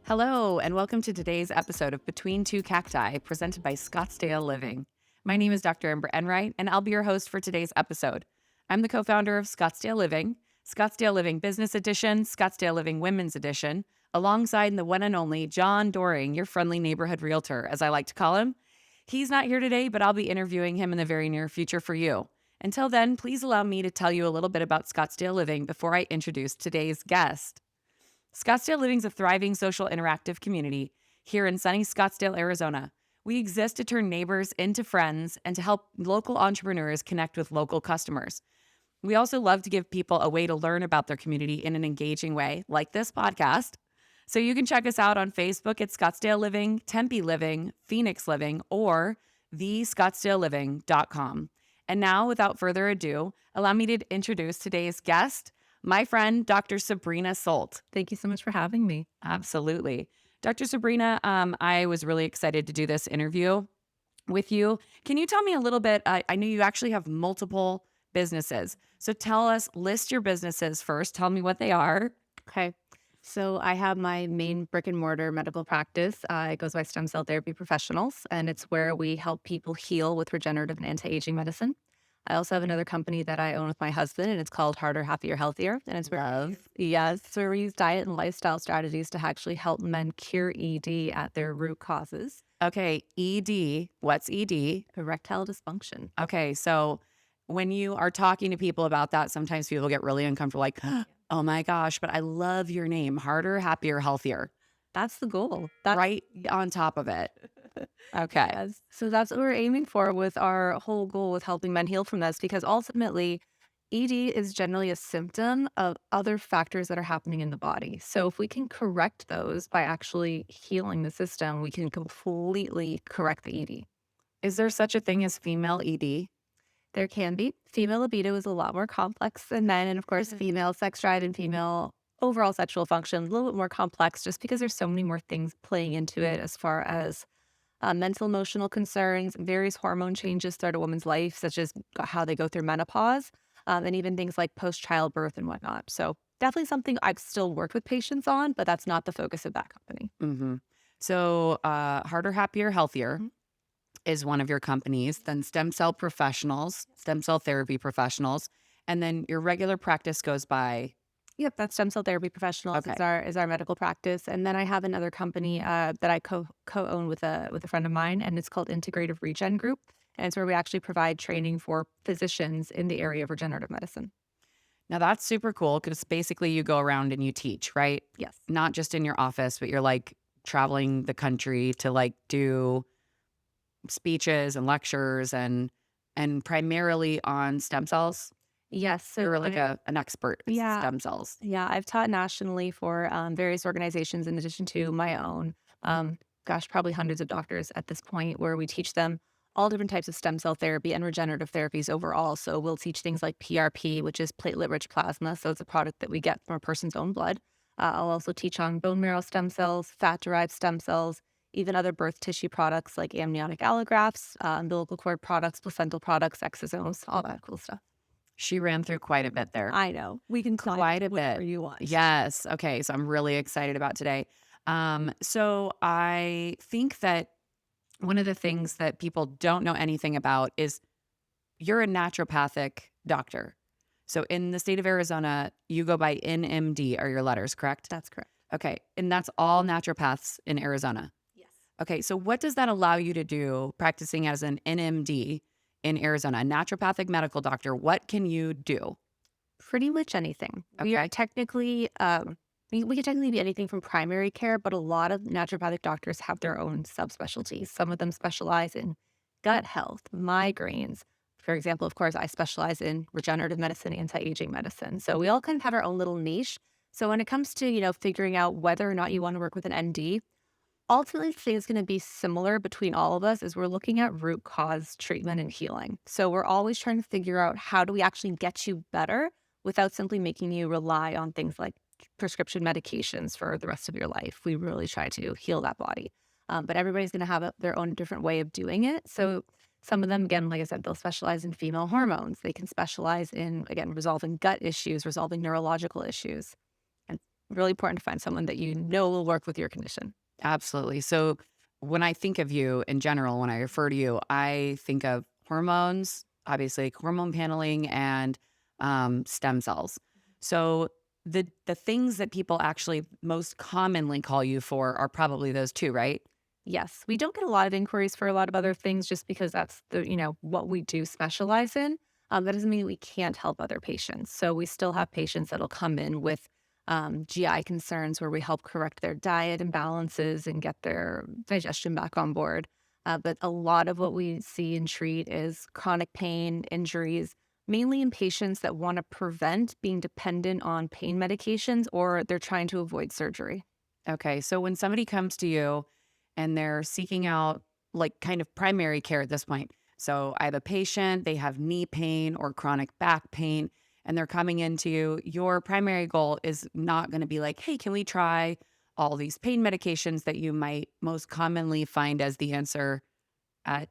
Hello, and welcome to today's episode of Between Two Cacti, presented by Scottsdale Living. My name is Dr. Amber Enright, and I'll be your host for today's episode. I'm the co-founder of Scottsdale Living, Scottsdale Living Business Edition, Scottsdale Living Women's Edition, alongside the one and only John Doring, your friendly neighborhood realtor, as I like to call him. He's not here today, but I'll be interviewing him in the very near future for you. Until then, please allow me to tell you a little bit about Scottsdale Living before I introduce today's guest. Scottsdale Living is a thriving social interactive community here in sunny Scottsdale, Arizona. We exist to turn neighbors into friends and to help local entrepreneurs connect with local customers. We also love to give people a way to learn about their community in an engaging way, like this podcast. So you can check us out on Facebook at Scottsdale Living, Tempe Living, Phoenix Living, or thescottsdaleliving.com. And now, without further ado, allow me to introduce today's guest, my friend, Dr. Sabrina Solt. Thank you so much for having me. Absolutely. Dr. Sabrina, I was really excited to do this interview with you. Can you tell me a little bit? I know you actually have multiple businesses. So list your businesses first. Tell me what they are. Okay. So I have my main brick and mortar medical practice. It goes by Stem Cell Therapy Professionals, and it's where we help people heal with regenerative and anti-aging medicine. I also have another company that I own with my husband, and it's called Harder, Happier, Healthier. And it's where we use diet and lifestyle strategies to actually help men cure ED at their root causes. Okay, ED. What's ED? Erectile dysfunction. Okay, so when you are talking to people about that, sometimes people get really uncomfortable, like, oh my gosh, but I love your name, Harder, Happier, Healthier. That's the goal. Right on top of it. Okay. Yes. So that's what we're aiming for with our whole goal with helping men heal from this, because ultimately, ED is generally a symptom of other factors that are happening in the body. So if we can correct those by actually healing the system, we can completely correct the ED. Is there such a thing as female ED? There can be. Female libido is a lot more complex than men. And of course, female sex drive and female overall sexual function, a little bit more complex just because there's so many more things playing into it as far as mental, emotional concerns, various hormone changes throughout a woman's life, such as how they go through menopause, and even things like post-childbirth and whatnot. So definitely something I've still worked with patients on, but that's not the focus of that company. Mm-hmm. So Harder, Happier, Healthier is one of your companies, then Stem Cell Professionals, Stem Cell Therapy Professionals, and then your regular practice goes by... Yep, that's Stem Cell Therapy Professionals is our medical practice. And then I have another company that I co-own with a friend of mine, and it's called Integrative Regen Group. And it's where we actually provide training for physicians in the area of regenerative medicine. Now that's super cool because basically you go around and you teach, right? Yes. Not just in your office, but you're like traveling the country to like do speeches and lectures and primarily on stem cells. Yes. So you're like an expert in stem cells. Yeah, I've taught nationally for various organizations in addition to my own. Probably hundreds of doctors at this point, where we teach them all different types of stem cell therapy and regenerative therapies overall. So we'll teach things like PRP, which is platelet-rich plasma. So it's a product that we get from a person's own blood. I'll also teach on bone marrow stem cells, fat-derived stem cells, even other birth tissue products like amniotic allografts, umbilical cord products, placental products, exosomes, all that cool stuff. She ran through quite a bit there. I know. We can quite a bit. You want. Yes. Okay. So I'm really excited about today. So I think that one of the things that people don't know anything about is you're a naturopathic doctor. So in the state of Arizona, you go by NMD are your letters, correct? That's correct. Okay. And that's all naturopaths in Arizona. Yes. Okay. So what does that allow you to do practicing as an NMD in Arizona, a naturopathic medical doctor? What can you do? Pretty much anything. Okay. We are technically, we can technically be anything from primary care, but a lot of naturopathic doctors have their own subspecialties. Some of them specialize in gut health, migraines. For example, of course, I specialize in regenerative medicine, anti-aging medicine. So we all kind of have our own little niche. So when it comes to, figuring out whether or not you want to work with an ND, ultimately, the thing that's going to be similar between all of us is we're looking at root cause treatment and healing. So we're always trying to figure out how do we actually get you better without simply making you rely on things like prescription medications for the rest of your life. We really try to heal that body. But everybody's going to have their own different way of doing it. So some of them, again, like I said, they'll specialize in female hormones. They can specialize in, again, resolving gut issues, resolving neurological issues. And Really important to find someone that you know will work with your condition. Absolutely. So when I think of you in general, when I refer to you, I think of hormones, obviously hormone paneling and stem cells. So the things that people actually most commonly call you for are probably those two, right? Yes, we don't get a lot of inquiries for a lot of other things just because that's what we do specialize in. That doesn't mean we can't help other patients. So we still have patients that'll come in with GI concerns where we help correct their diet imbalances and get their digestion back on board. But a lot of what we see and treat is chronic pain, injuries, mainly in patients that want to prevent being dependent on pain medications or they're trying to avoid surgery. Okay. So when somebody comes to you and they're seeking out like kind of primary care at this point. So I have a patient, they have knee pain or chronic back pain, and they're coming into you. Your primary goal is not going to be like, hey, can we try all these pain medications that you might most commonly find as the answer at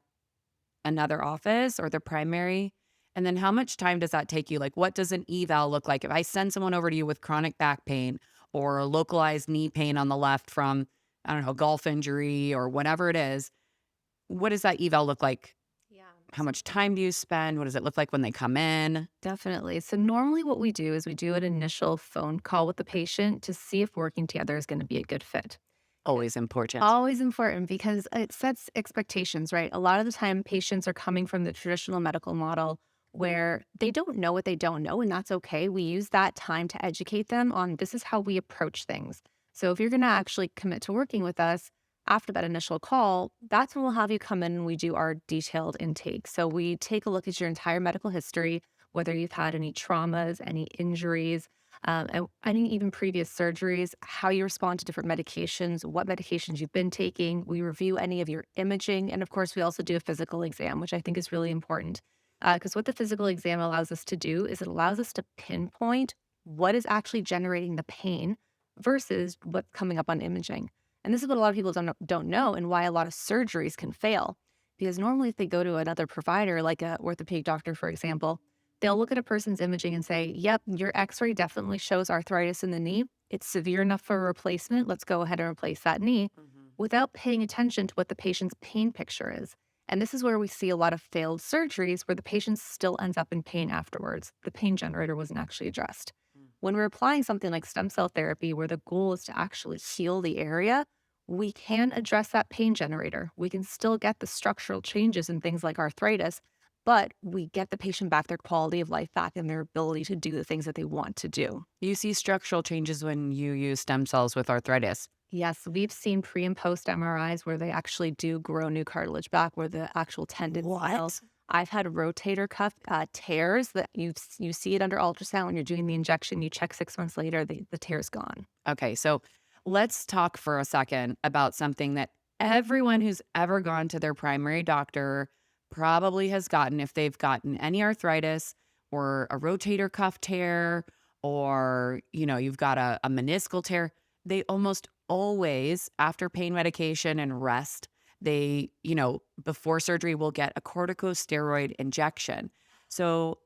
another office or the primary? And then how much time does that take you? Like, what does an eval look like? If I send someone over to you with chronic back pain or localized knee pain on the left from, I don't know, golf injury or whatever it is, what does that eval look like? Yeah. How much time do you spend? What does it look like when they come in? Definitely. So normally what we do is we do an initial phone call with the patient to see if working together is going to be a good fit. Always important. Always important because it sets expectations, right? A lot of the time patients are coming from the traditional medical model where they don't know what they don't know, and that's okay. We use that time to educate them on this is how we approach things. So if you're going to actually commit to working with us after that initial call, that's when we'll have you come in and we do our detailed intake. So we take a look at your entire medical history, whether you've had any traumas, any injuries, and any even previous surgeries, how you respond to different medications, what medications you've been taking. We review any of your imaging. And of course, we also do a physical exam, which I think is really important. Because what the physical exam allows us to do is it allows us to pinpoint what is actually generating the pain versus what's coming up on imaging. And this is what a lot of people don't know and why a lot of surgeries can fail. Because normally, if they go to another provider, like a orthopedic doctor, for example, they'll look at a person's imaging and say, yep, your x-ray definitely shows arthritis in the knee. It's severe enough for a replacement. Let's go ahead and replace that knee Mhm. without paying attention to what the patient's pain picture is. And this is where we see a lot of failed surgeries where the patient still ends up in pain afterwards. The pain generator wasn't actually addressed. Mm. When we're applying something like stem cell therapy, where the goal is to actually heal the area, we can address that pain generator. We can still get the structural changes in things like arthritis, but we get the patient back their quality of life back and their ability to do the things that they want to do. You see structural changes when you use stem cells with arthritis. Yes, we've seen pre and post MRIs where they actually do grow new cartilage back where the actual tendons heal. What? I've had rotator cuff tears that you see it under ultrasound when you're doing the injection. You check 6 months later, the tear's gone. Okay, so let's talk for a second about something that everyone who's ever gone to their primary doctor probably has gotten if they've gotten any arthritis or a rotator cuff tear or you've got a meniscal tear. They almost always, after pain medication and rest, they before surgery will get a corticosteroid injection. So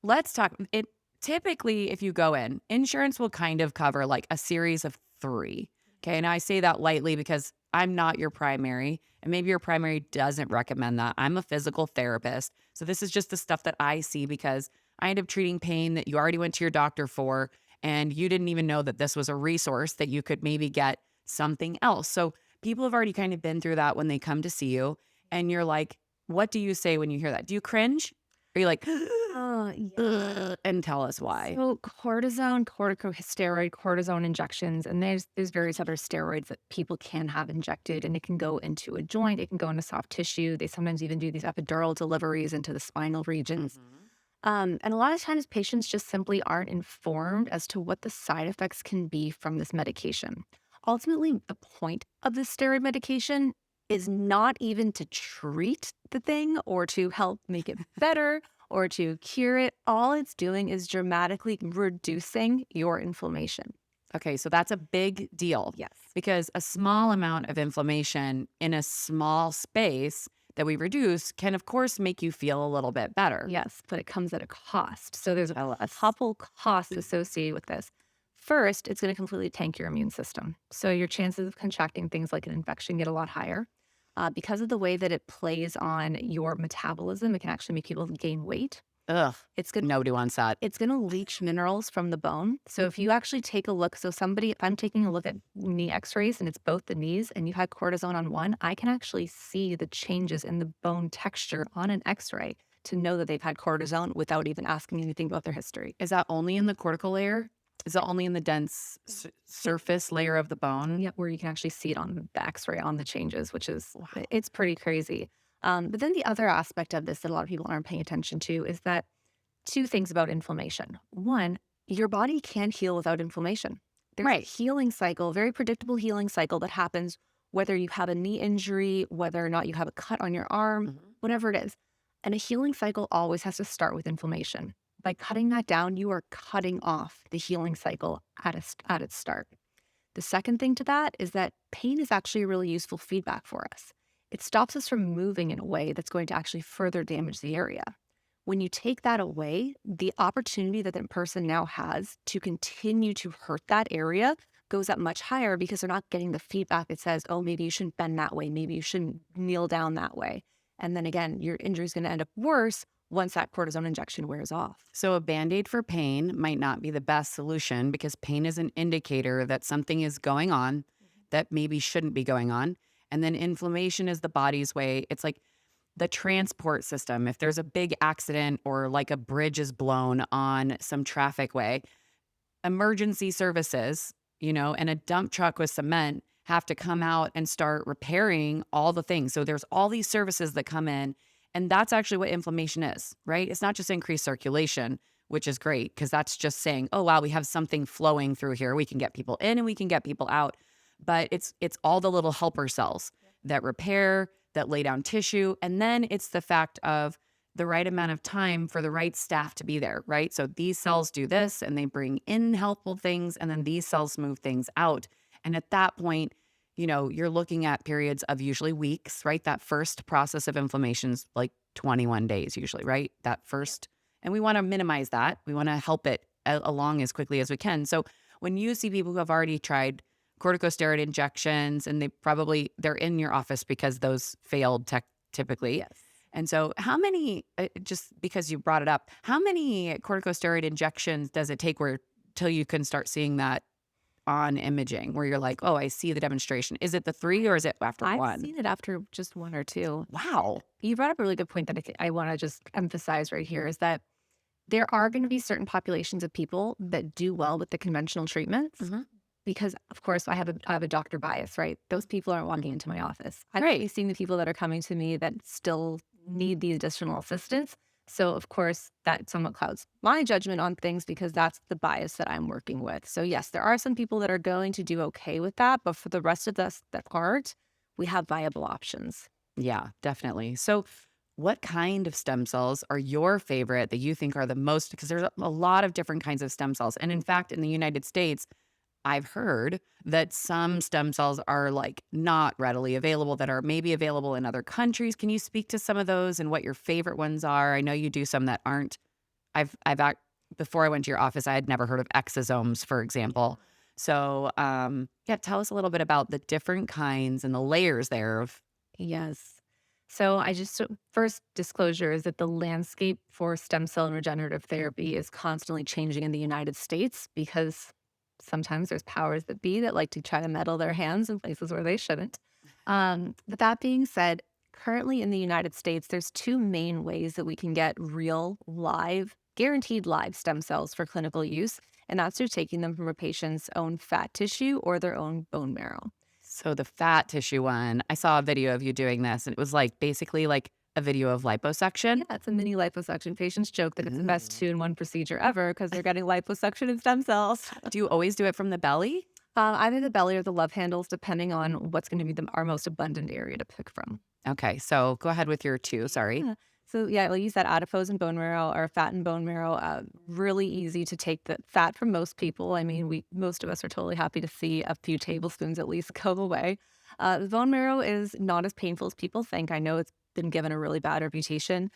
let's talk. It typically, if you go in, insurance will kind of cover like a series of three. Okay. And I say that lightly because I'm not your primary, and maybe your primary doesn't recommend that. I'm a physical therapist. So this is just the stuff that I see because I end up treating pain that you already went to your doctor for, and you didn't even know that this was a resource that you could maybe get something else. So people have already kind of been through that when they come to see you. And you're like, what do you say when you hear that? Do you cringe? Are you like, Oh, yeah. "Ugh," and tell us why? So cortisone, corticosteroid, cortisone injections, and there's various other steroids that people can have injected, and it can go into a joint, it can go into soft tissue. They sometimes even do these epidural deliveries into the spinal regions. Mhm. And a lot of times patients just simply aren't informed as to what the side effects can be from this medication. Ultimately, the point of this steroid medication is not even to treat the thing or to help make it better or to cure it. All it's doing is dramatically reducing your inflammation. Okay, so that's a big deal Yes. because a small amount of inflammation in a small space that we reduce can, of course, make you feel a little bit better. Yes, but it comes at a cost. So there's Tell a us. couple costs associated with this. First, it's going to completely tank your immune system. So your chances of contracting things like an infection get a lot higher. Because of the way that it plays on your metabolism, it can actually make people gain weight. Ugh. It's good. Nobody wants that. It's going to leach minerals from the bone. So if you actually take a look, if I'm taking a look at knee x-rays and it's both the knees and you had cortisone on one, I can actually see the changes in the bone texture on an x-ray to know that they've had cortisone without even asking anything about their history. Is that only in the cortical layer? Is that only in the dense surface layer of the bone? Yeah, where you can actually see it on the x-ray on the changes, which is, Wow. it's pretty crazy. But then the other aspect of this that a lot of people aren't paying attention to is that two things about inflammation. One, your body can't heal without inflammation. There's a healing cycle, very predictable healing cycle that happens whether you have a knee injury, whether or not you have a cut on your arm, whatever it is. And a healing cycle always has to start with inflammation. By cutting that down, you are cutting off the healing cycle at its start. The second thing to that is that pain is actually a really useful feedback for us. It stops us from moving in a way that's going to actually further damage the area. When you take that away, the opportunity that that person now has to continue to hurt that area goes up much higher because they're not getting the feedback that says, oh, maybe you shouldn't bend that way. Maybe you shouldn't kneel down that way. And then again, your injury is going to end up worse once that cortisone injection wears off. So a Band-Aid for pain might not be the best solution because pain is an indicator that something is going on that maybe shouldn't be going on. And then inflammation is the body's way. It's like the transport system. If there's a big accident or like a bridge is blown on some traffic way, emergency services, and a dump truck with cement have to come out and start repairing all the things. So there's all these services that come in. And that's actually what inflammation is, right? It's not just increased circulation, which is great because that's just saying, oh, wow, we have something flowing through here. We can get people in and we can get people out. But it's all the little helper cells that repair, that lay down tissue. And then it's the fact of the right amount of time for the right staff to be there, right? So these cells do this and they bring in helpful things and then these cells move things out. And at that point, you're looking at periods of usually weeks, right? That first process of inflammation is like 21 days usually, right? That first, and we want to minimize that. We want to help it along as quickly as we can. So when you see people who have already tried corticosteroid injections and they're in your office because those failed typically. Yes. And so how many, just because you brought it up, how many corticosteroid injections does it take till you can start seeing that on imaging where you're like, oh, I see the demonstration? Is it the 3 or is it after one? I've seen it after just 1 or 2. Wow. You brought up a really good point that I want to just emphasize right here is that there are going to be certain populations of people that do well with the conventional treatments because, of course, I have a doctor bias, right? Those people aren't walking into my office. I'm only seeing the people that are coming to me that still need the additional assistance. So, of course, that somewhat clouds my judgment on things because that's the bias that I'm working with. So, yes, there are some people that are going to do okay with that. But for the rest of us that aren't, we have viable options. Yeah, definitely. So what kind of stem cells are your favorite that you think are the most? Because there's a lot of different kinds of stem cells. And in fact, in the United States, I've heard that some stem cells are like not readily available that are maybe available in other countries. Can you speak to some of those and what your favorite ones are? I know you do some that aren't. Before I went to your office, I had never heard of exosomes, for example. So, tell us a little bit about the different kinds and the layers there of. Yes. So first disclosure is that the landscape for stem cell and regenerative therapy is constantly changing in the United States because sometimes there's powers that be that like to try to meddle their hands in places where they shouldn't. But that being said, currently in the United States, there's 2 main ways that we can get real guaranteed live stem cells for clinical use. And that's through taking them from a patient's own fat tissue or their own bone marrow. So the fat tissue one, I saw a video of you doing this and it was like basically like a video of liposuction. Yeah, it's a mini liposuction. Patients joke that it's the best 2-in-1 procedure ever because they're getting liposuction and stem cells. Do you always do it from the belly? Either the belly or the love handles, depending on what's going to be our most abundant area to pick from. Okay, so go ahead with your 2, sorry. Yeah. So we'll use that adipose and bone marrow or fat and bone marrow. Really easy to take the fat from most people. I mean, most of us are totally happy to see a few tablespoons at least go away. The bone marrow is not as painful as people think. I know it's been given a really bad reputation.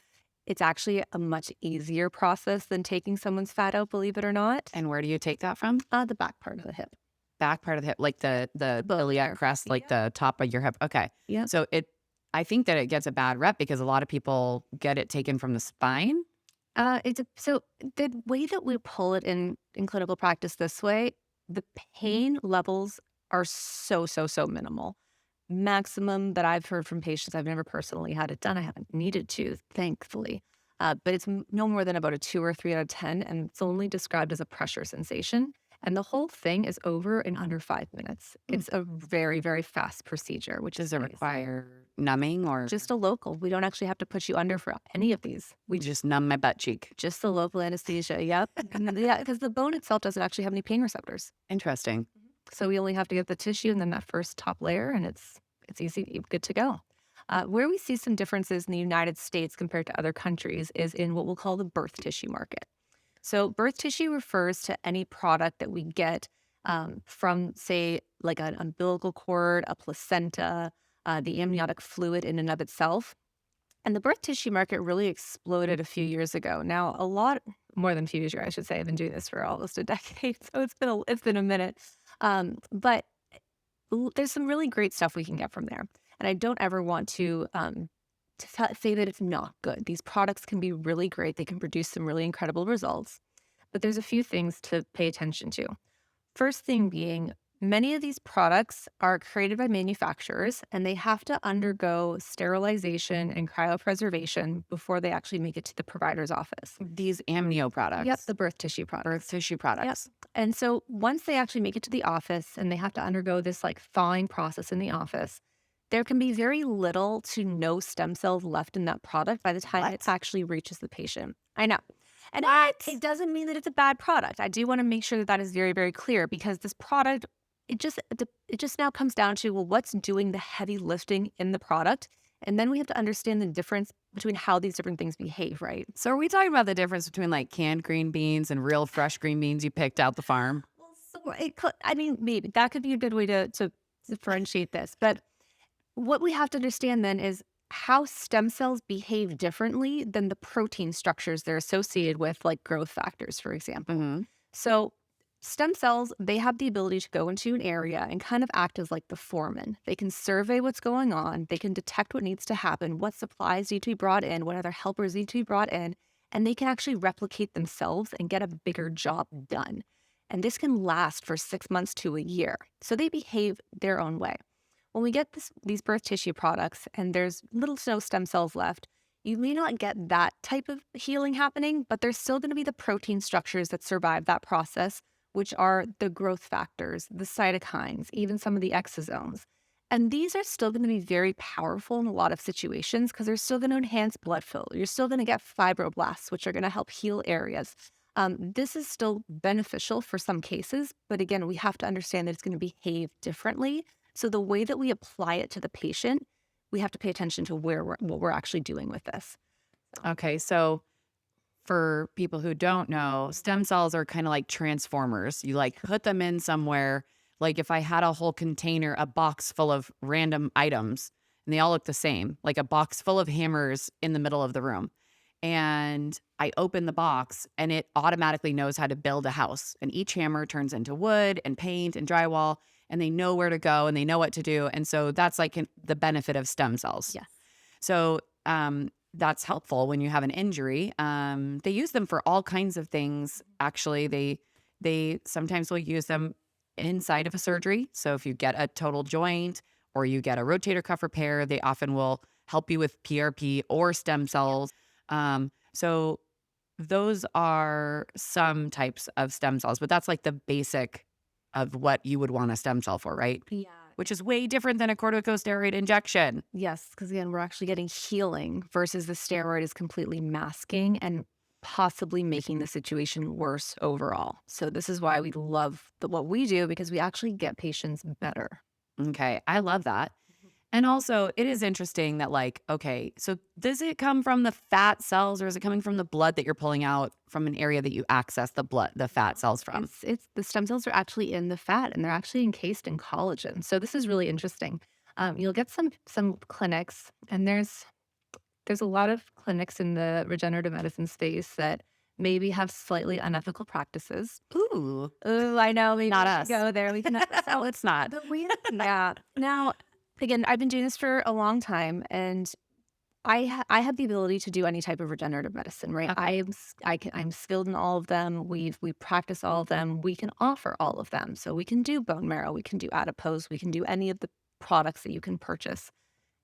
It's actually a much easier process than taking someone's fat out, believe it or not. And where do you take that from? The back part of the hip. Back part of the hip, like the Both iliac there. crest, like Yeah. the top of your hip. Okay. Yeah. So I think that it gets a bad rep because a lot of people get it taken from the spine. So the way that we pull it in clinical practice this way, the pain levels are so minimal. Maximum that I've heard from patients, I've never personally had it done. I haven't needed to, thankfully. But it's no more than about a 2 or 3 out of 10, and it's only described as a pressure sensation. And the whole thing is over in under 5 minutes. It's a very fast procedure, which Does is it nice. require numbing or Just a local. We don't actually have to put you under for any of these. we just numb my butt cheek? Just the local anesthesia. Yep. Yeah, because the bone itself doesn't actually have any pain receptors. Interesting. So we only have to get the tissue and then that first top layer, and it's easy, good to go. Where we see some differences in the United States compared to other countries is in what we'll call the birth tissue market. So birth tissue refers to any product that we get from, say, like an umbilical cord, a placenta, the amniotic fluid in and of itself. And the birth tissue market really exploded a few years ago. Now, a lot more than a few years ago, I should say. I've been doing this for almost a decade, so it's been a minute. But there's some really great stuff we can get from there. And I don't ever want to say that it's not good. These products can be really great. They can produce some really incredible results. But there's a few things to pay attention to. First thing being, many of these products are created by manufacturers and they have to undergo sterilization and cryopreservation before they actually make it to the provider's office. These amnio products. Yep, the birth tissue products. Birth tissue products. And so once they actually make it to the office and they have to undergo this like thawing process in the office, there can be very little to no stem cells left in that product by the time it actually reaches the patient. I know. And it doesn't mean that it's a bad product. I do want to make sure that that is very clear, because this product, it just now comes down to, well, what's doing the heavy lifting in the product? And then we have to understand the difference between how these different things behave, right? So are we talking about the difference between like canned green beans and real fresh green beans you picked out the farm? Well, so maybe that could be a good way to differentiate this. But what we have to understand then is how stem cells behave differently than the protein structures they're associated with, like growth factors, for example. Mm-hmm. So stem cells, they have the ability to go into an area and kind of act as like the foreman. They can survey what's going on. They can detect what needs to happen, what supplies need to be brought in, what other helpers need to be brought in, and they can actually replicate themselves and get a bigger job done. And this can last for 6 months to a year. So they behave their own way. When we get these birth tissue products and there's little to no stem cells left, you may not get that type of healing happening, but there's still going to be the protein structures that survive that process, which are the growth factors, the cytokines, even some of the exosomes. And these are still going to be very powerful in a lot of situations because they're still going to enhance blood flow. You're still going to get fibroblasts, which are going to help heal areas. This is still beneficial for some cases, but again, we have to understand that it's going to behave differently. So the way that we apply it to the patient, we have to pay attention to what we're actually doing with this. Okay, so for people who don't know, stem cells are kind of like transformers. You like put them in somewhere. Like if I had a whole container, a box full of random items, and they all look the same, like a box full of hammers in the middle of the room. And I open the box and it automatically knows how to build a house. And each hammer turns into wood and paint and drywall, and they know where to go and they know what to do. And so that's like the benefit of stem cells. Yes. So that's helpful when you have an injury. They use them for all kinds of things. Actually, they sometimes will use them inside of a surgery. So if you get a total joint or you get a rotator cuff repair, they often will help you with PRP or stem cells. So those are some types of stem cells, but that's like the basic of what you would want a stem cell for, right? Yeah. Which is way different than a corticosteroid injection. Yes, because again, we're actually getting healing versus the steroid is completely masking and possibly making the situation worse overall. So this is why we love what we do, because we actually get patients better. Okay, I love that. And also, it is interesting that like, okay, so does it come from the fat cells or is it coming from the blood that you're pulling out from an area that you access the fat cells from? It's the stem cells are actually in the fat and they're actually encased in collagen. So this is really interesting. You'll get some clinics and there's there's a lot of clinics in the regenerative medicine space that maybe have slightly unethical practices. Ooh, Ooh, I know. Maybe not we should us. go there. We can. No, it's not. The weird, yeah. Now, again, I've been doing this for a long time, and I have the ability to do any type of regenerative medicine, right? Okay. I'm skilled in all of them. We practice all of them. We can offer all of them. So we can do bone marrow. We can do adipose. We can do any of the products that you can purchase.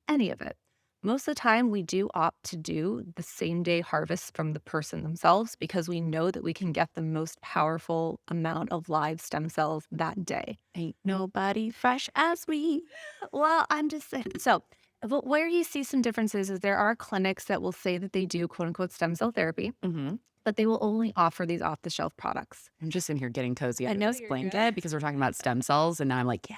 Any of it. Most of the time, we do opt to do the same day harvest from the person themselves because we know that we can get the most powerful amount of live stem cells that day. Ain't nobody fresh as we. Well, I'm just saying. So, where you see some differences is there are clinics that will say that they do quote unquote stem cell therapy, Hmm. but they will only offer these off the shelf products. I'm just in here getting cozy. I I know know you're blanket good. because we're talking about stem cells, and now I'm like, You're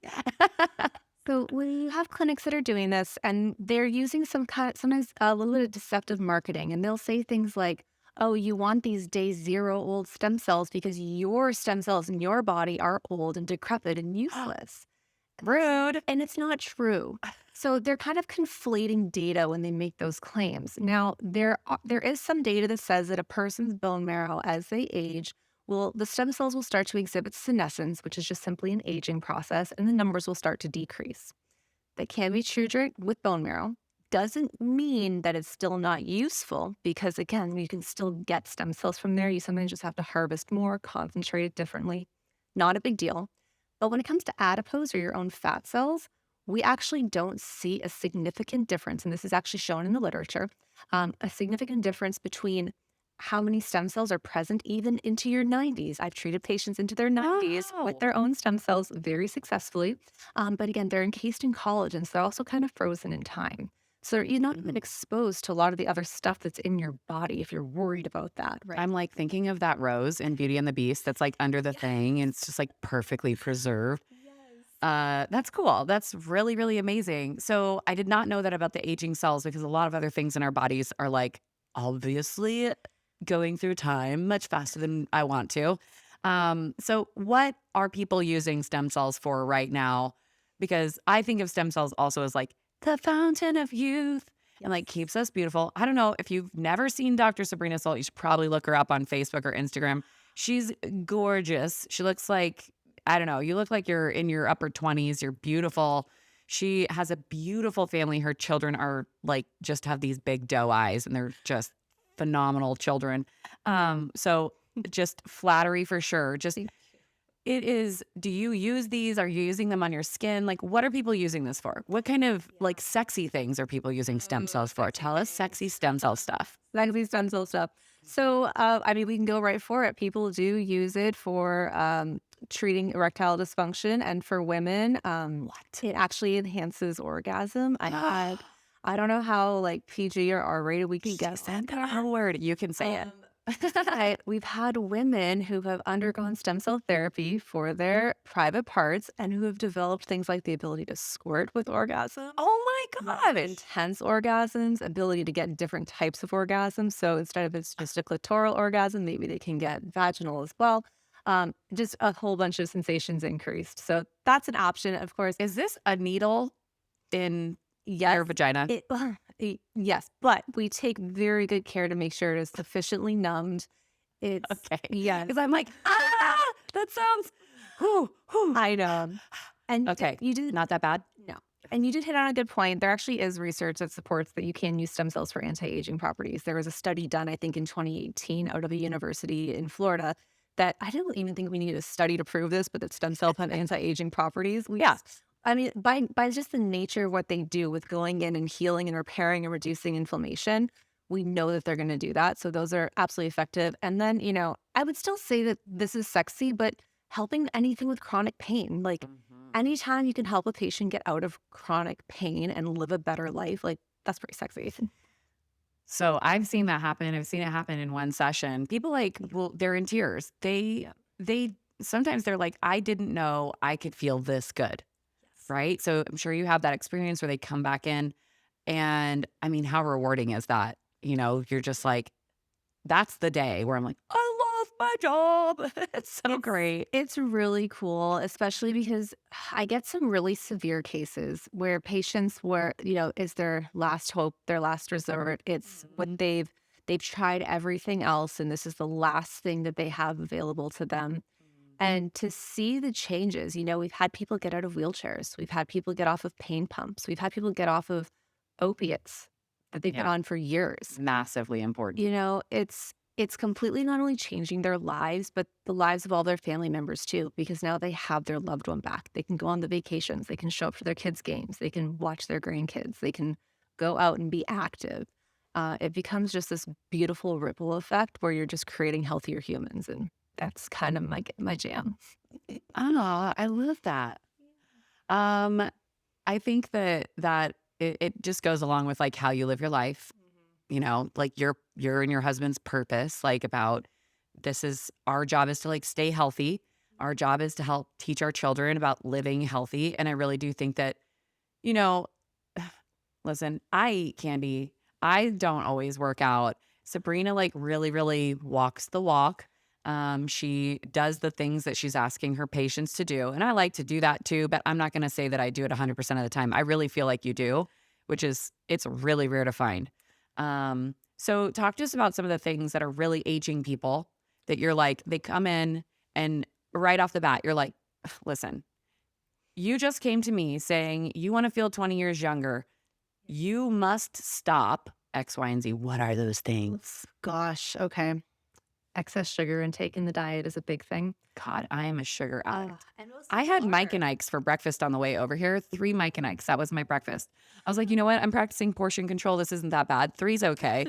like, yes. so when you have clinics that are doing this and they're using sometimes a little bit of deceptive marketing, and they'll say things like, "Oh, you want these day zero old stem cells because your stem cells in your body are old and decrepit and useless." Rude. And it's not true. So they're kind of conflating data when they make those claims. Now, there is some data that says that a person's bone marrow, as they age, the stem cells will start to exhibit senescence, which is just simply an aging process, and the numbers will start to decrease. That can be true with bone marrow. Doesn't mean that it's still not useful because, again, you can still get stem cells from there. You sometimes just have to harvest more, concentrate it differently. Not a big deal. But when it comes to adipose or your own fat cells, we actually don't see a significant difference. And this is actually shown in the literature a significant difference between how many stem cells are present even into your 90s. I've treated patients into their 90s with Oh. their own stem cells very successfully. But again, they're encased in collagen, so they're also kind of frozen in time. So you're not even exposed to a lot of the other stuff that's in your body if you're worried about that, right? I'm like thinking of that rose in Beauty and the Beast that's like under the thing and it's just like perfectly preserved. Yes. That's cool. That's really, really amazing. So I did not know that about the aging cells because a lot of other things in our bodies are like obviously going through time much faster than I want to. So what are people using stem cells for right now? Because I think of stem cells also as like the fountain of youth and like keeps us beautiful. I don't know if you've never seen Dr. Sabrina Solt, you should probably look her up on Facebook or Instagram. She's gorgeous. She looks like, I don't know, you look like you're in your upper 20s. You're beautiful. She has a beautiful family. Her children are like just have these big doe eyes and they're just phenomenal children. So just flattery for sure. Just Thank it is, do you use these? Are you using them on your skin? Like, what are people using this for? What kind of like sexy things are people using stem cells for? Tell us sexy stem cell stuff. Legacy stem cell stuff. So, I mean, we can go right for it. People do use it for treating erectile dysfunction, and for women, What? it actually enhances orgasm. I don't know how like PG or R rated we can She get said on the there. R word. You can say it. We've had women who have undergone stem cell therapy for their private parts and who have developed things like the ability to squirt with orgasm. Oh my gosh. Intense orgasms, ability to get different types of orgasms. So instead of it's just a clitoral orgasm, maybe they can get vaginal as well. Just a whole bunch of sensations increased. So that's an option. Of course, Is this a needle in yes, your vagina? yes, but we take very good care to make sure it is sufficiently numbed. It's Okay. yes, Because I'm like, that sounds, whew, whew. I know. And Okay. you did Not that bad. no. And you did hit on a good point. There actually is research that supports that you can use stem cells for anti-aging properties. There was a study done, I think, in 2018 out of a university in Florida that I don't even think we need a study to prove this, but that stem cells have anti-aging properties. Yeah. I mean, by just the nature of what they do with going in and healing and repairing and reducing inflammation, we know that they're going to do that. So those are absolutely effective. And then, I would still say that this is sexy, but helping anything with chronic pain, like anytime you can help a patient get out of chronic pain and live a better life, like that's pretty sexy. So I've seen that happen. I've seen it happen in one session. People like, well, they're in tears. They sometimes they're like, I didn't know I could feel this good. Right. So I'm sure you have that experience where they come back in. And I mean, how rewarding is that? You're just like, that's the day where I'm like, I love my job. It's so great. It's really cool, especially because I get some really severe cases where patients were, is their last hope, their last resort. It's what they've tried everything else and this is the last thing that they have available to them. And to see the changes, we've had people get out of wheelchairs. We've had people get off of pain pumps. We've had people get off of opiates that they've been Yeah, on for years. massively important. It's completely not only changing their lives, but the lives of all their family members too, because now they have their loved one back. They can go on the vacations. They can show up for their kids' games. They can watch their grandkids. They can go out and be active. It becomes just this beautiful ripple effect where you're just creating healthier humans, and that's kind of my jam. Oh, I love that. Um, I think that it just goes along with like how you live your life, like your and your husband's purpose, like about this is our job is to like stay healthy. Our job is to help teach our children about living healthy. And I really do think that, you know, listen, I eat candy. I don't always work out. Sabrina like really, really walks the walk. She does the things that she's asking her patients to do. And I like to do that too, but I'm not going to say that I do it 100% of the time. I really feel like you do, which is, it's really rare to find. So talk to us about some of the things that are really aging people that you're like, they come in and right off the bat, you're like, listen, you just came to me saying you want to feel 20 years younger. You must stop X, Y, and Z. What are those things? Gosh, okay. Excess sugar intake in the diet is a big thing. God, I am a sugar addict. And most I had people Mike are. and Ike's for breakfast on the way over here. 3 Mike and Ike's. That was my breakfast. I was like, you know what? I'm practicing portion control. This isn't that bad. Three's okay.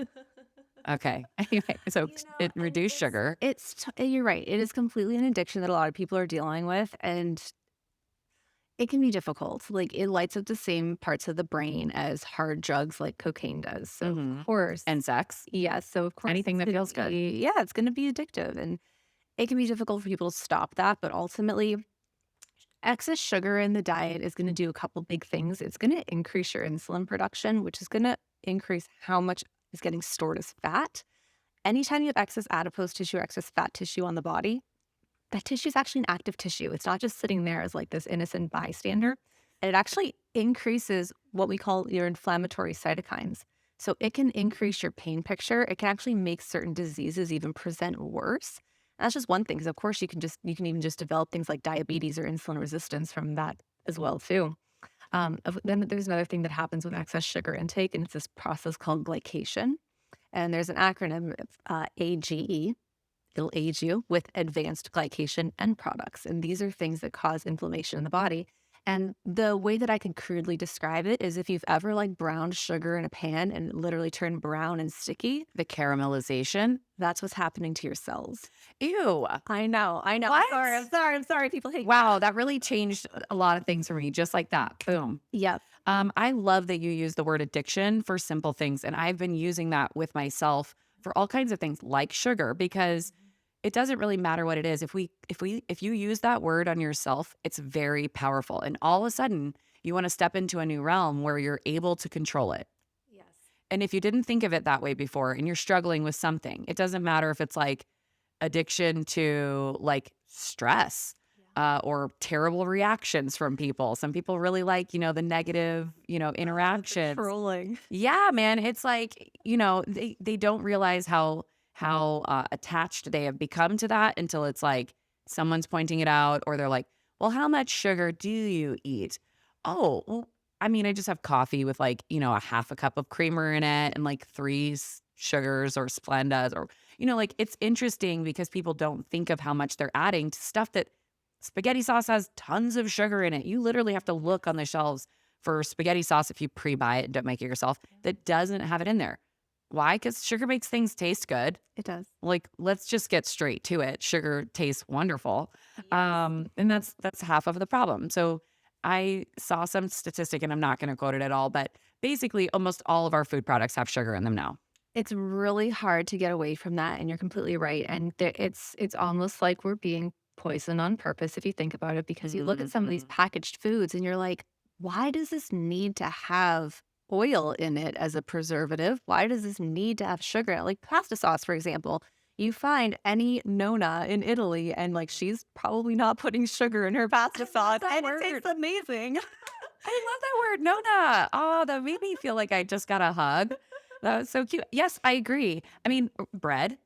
Okay. Anyway, so it And reduced sugar. you're right. It is completely an addiction that a lot of people are dealing with, and it can be difficult. Like, it lights up the same parts of the brain as hard drugs like cocaine does. So, Mhm. of course, And sex. yes. So, of course, Anything it's that gonna feels good. yeah, it's going to be addictive, and it can be difficult for people to stop that. But ultimately, excess sugar in the diet is going to do a couple big things. It's going to increase your insulin production, which is going to increase how much is getting stored as fat. Anytime you have excess adipose tissue or excess fat tissue on the body, that tissue is actually an active tissue. It's not just sitting there as like this innocent bystander. And it actually increases what we call your inflammatory cytokines. So it can increase your pain picture. It can actually make certain diseases even present worse. And that's just one thing, because of course you can even just develop things like diabetes or insulin resistance from that as well too. Then there's another thing that happens with excess sugar intake, and it's this process called glycation. And there's an acronym, AGE. It'll age you with advanced glycation end products. And these are things that cause inflammation in the body. And the way that I can crudely describe it is if you've ever like browned sugar in a pan and it literally turned brown and sticky, The caramelization. that's what's happening to your cells. Ew. I know. I'm What? sorry. I'm sorry. People hate. Wow, that really changed a lot of things for me, just like that. Boom. Yep. I love that you use the word addiction for simple things. And I've been using that with myself for all kinds of things like sugar, because it doesn't really matter what it is. If you use that word on yourself, it's very powerful. And all of a sudden you want to step into a new realm where you're able to control it. Yes. And if you didn't think of it that way before and you're struggling with something, it doesn't matter if it's like addiction to like stress, or terrible reactions from people. Some people really like, the negative, interactions. Trolling. Yeah, man. It's like, they don't realize how attached they have become to that until it's like someone's pointing it out, or they're like, well, how much sugar do you eat? Oh, well, I mean, I just have coffee with like, a half a cup of creamer in it and like three sugars or Splendas, or, like it's interesting because people don't think of how much they're adding to stuff that spaghetti sauce has tons of sugar in it. You literally have to look on the shelves for spaghetti sauce if you pre-buy it and don't make it yourself that doesn't have it in there. Why? Because sugar makes things taste good. It does. Like, let's just get straight to it. Sugar tastes wonderful. And that's half of the problem. So I saw some statistic, and I'm not going to quote it at all, but basically almost all of our food products have sugar in them now. It's really hard to get away from that, and you're completely right. And it's almost like we're being poisoned on purpose if you think about it, because you look at some of these Mhm. packaged foods and you're like, why does this need to have oil in it as a preservative? Why does this need to have sugar? Like pasta sauce, for example. You find any Nona in Italy, and like she's probably not putting sugar in her pasta sauce, that and it word. tastes amazing. I love that word, Nona. Oh, that made me feel like I just got a hug. That was so cute. Yes, I agree. I mean, bread,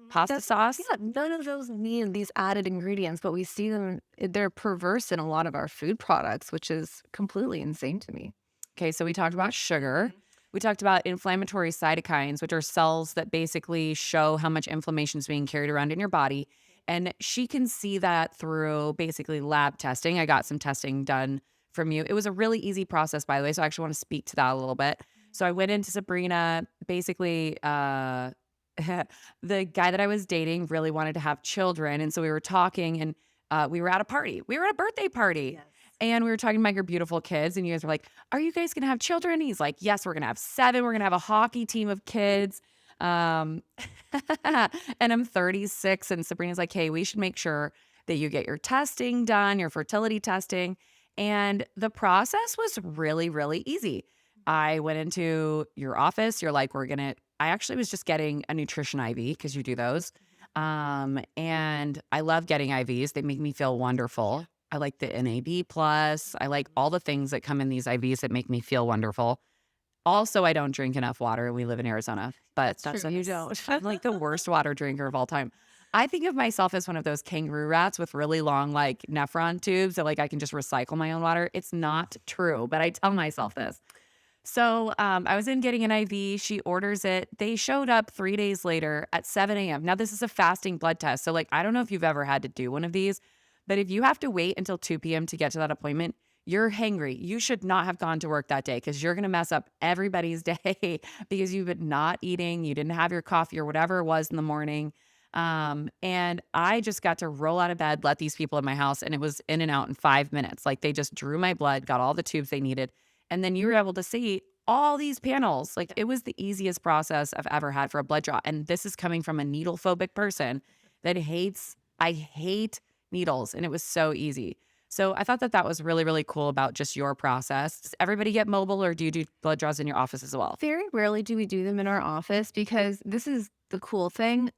pasta sauce. Yeah, none of those need these added ingredients, but we see them, they're perverse in a lot of our food products, which is completely insane to me. Okay, so we talked about sugar. We talked about inflammatory cytokines, which are cells that basically show how much inflammation is being carried around in your body. And she can see that through basically lab testing. I got some testing done from you. It was a really easy process, by the way. So I actually want to speak to that a little bit. So I went into Sabrina, basically, the guy that I was dating really wanted to have children. And so we were talking and we were at a party. We were at a birthday party. Yes. And we were talking about your beautiful kids. And you guys were like, are you guys going to have children? And he's like, yes, we're going to have 7. We're going to have a hockey team of kids. Um, and I'm 36. And Sabrina's like, hey, we should make sure that you get your testing done, your fertility testing. And the process was really, really easy. I went into your office. You're like, I actually was just getting a nutrition IV because you do those. And I love getting IVs. They make me feel wonderful. I like the NAD plus. I like all the things that come in these IVs that make me feel wonderful. Also, I don't drink enough water. We live in Arizona, but that's true, you don't. I'm like the worst water drinker of all time. I think of myself as one of those kangaroo rats with really long, like nephron tubes that like I can just recycle my own water. It's not true, but I tell myself this. So I was in getting an IV. She orders it. They showed up 3 days later at 7 a.m. Now, this is a fasting blood test. So, like, I don't know if you've ever had to do one of these, but if you have to wait until 2 p.m. to get to that appointment, you're hangry. You should not have gone to work that day because you're going to mess up everybody's day because you've been not eating. You didn't have your coffee or whatever it was in the morning. And I just got to roll out of bed, let these people in my house, and it was in and out in 5 minutes. Like they just drew my blood, got all the tubes they needed. And then you were able to see all these panels. Like it was the easiest process I've ever had for a blood draw. And this is coming from a needle phobic person that I hate needles. And it was so easy. So I thought that that was really, really cool about just your process. Does everybody get mobile or do you do blood draws in your office as well? Very rarely do we do them in our office because this is the cool thing.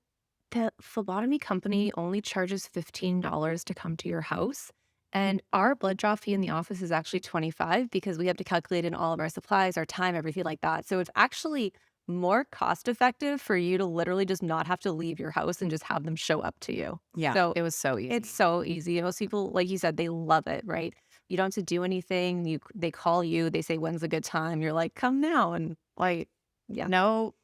The phlebotomy company only charges $15 to come to your house. And our blood draw fee in the office is actually $25 because we have to calculate in all of our supplies, our time, everything like that. So it's actually more cost effective for you to literally just not have to leave your house and just have them show up to you. Yeah, So it was so easy. it's so easy. Most people, like you said, they love it, right? You don't have to do anything. They call you, they say, when's a good time? You're like, come now. And like, yeah. No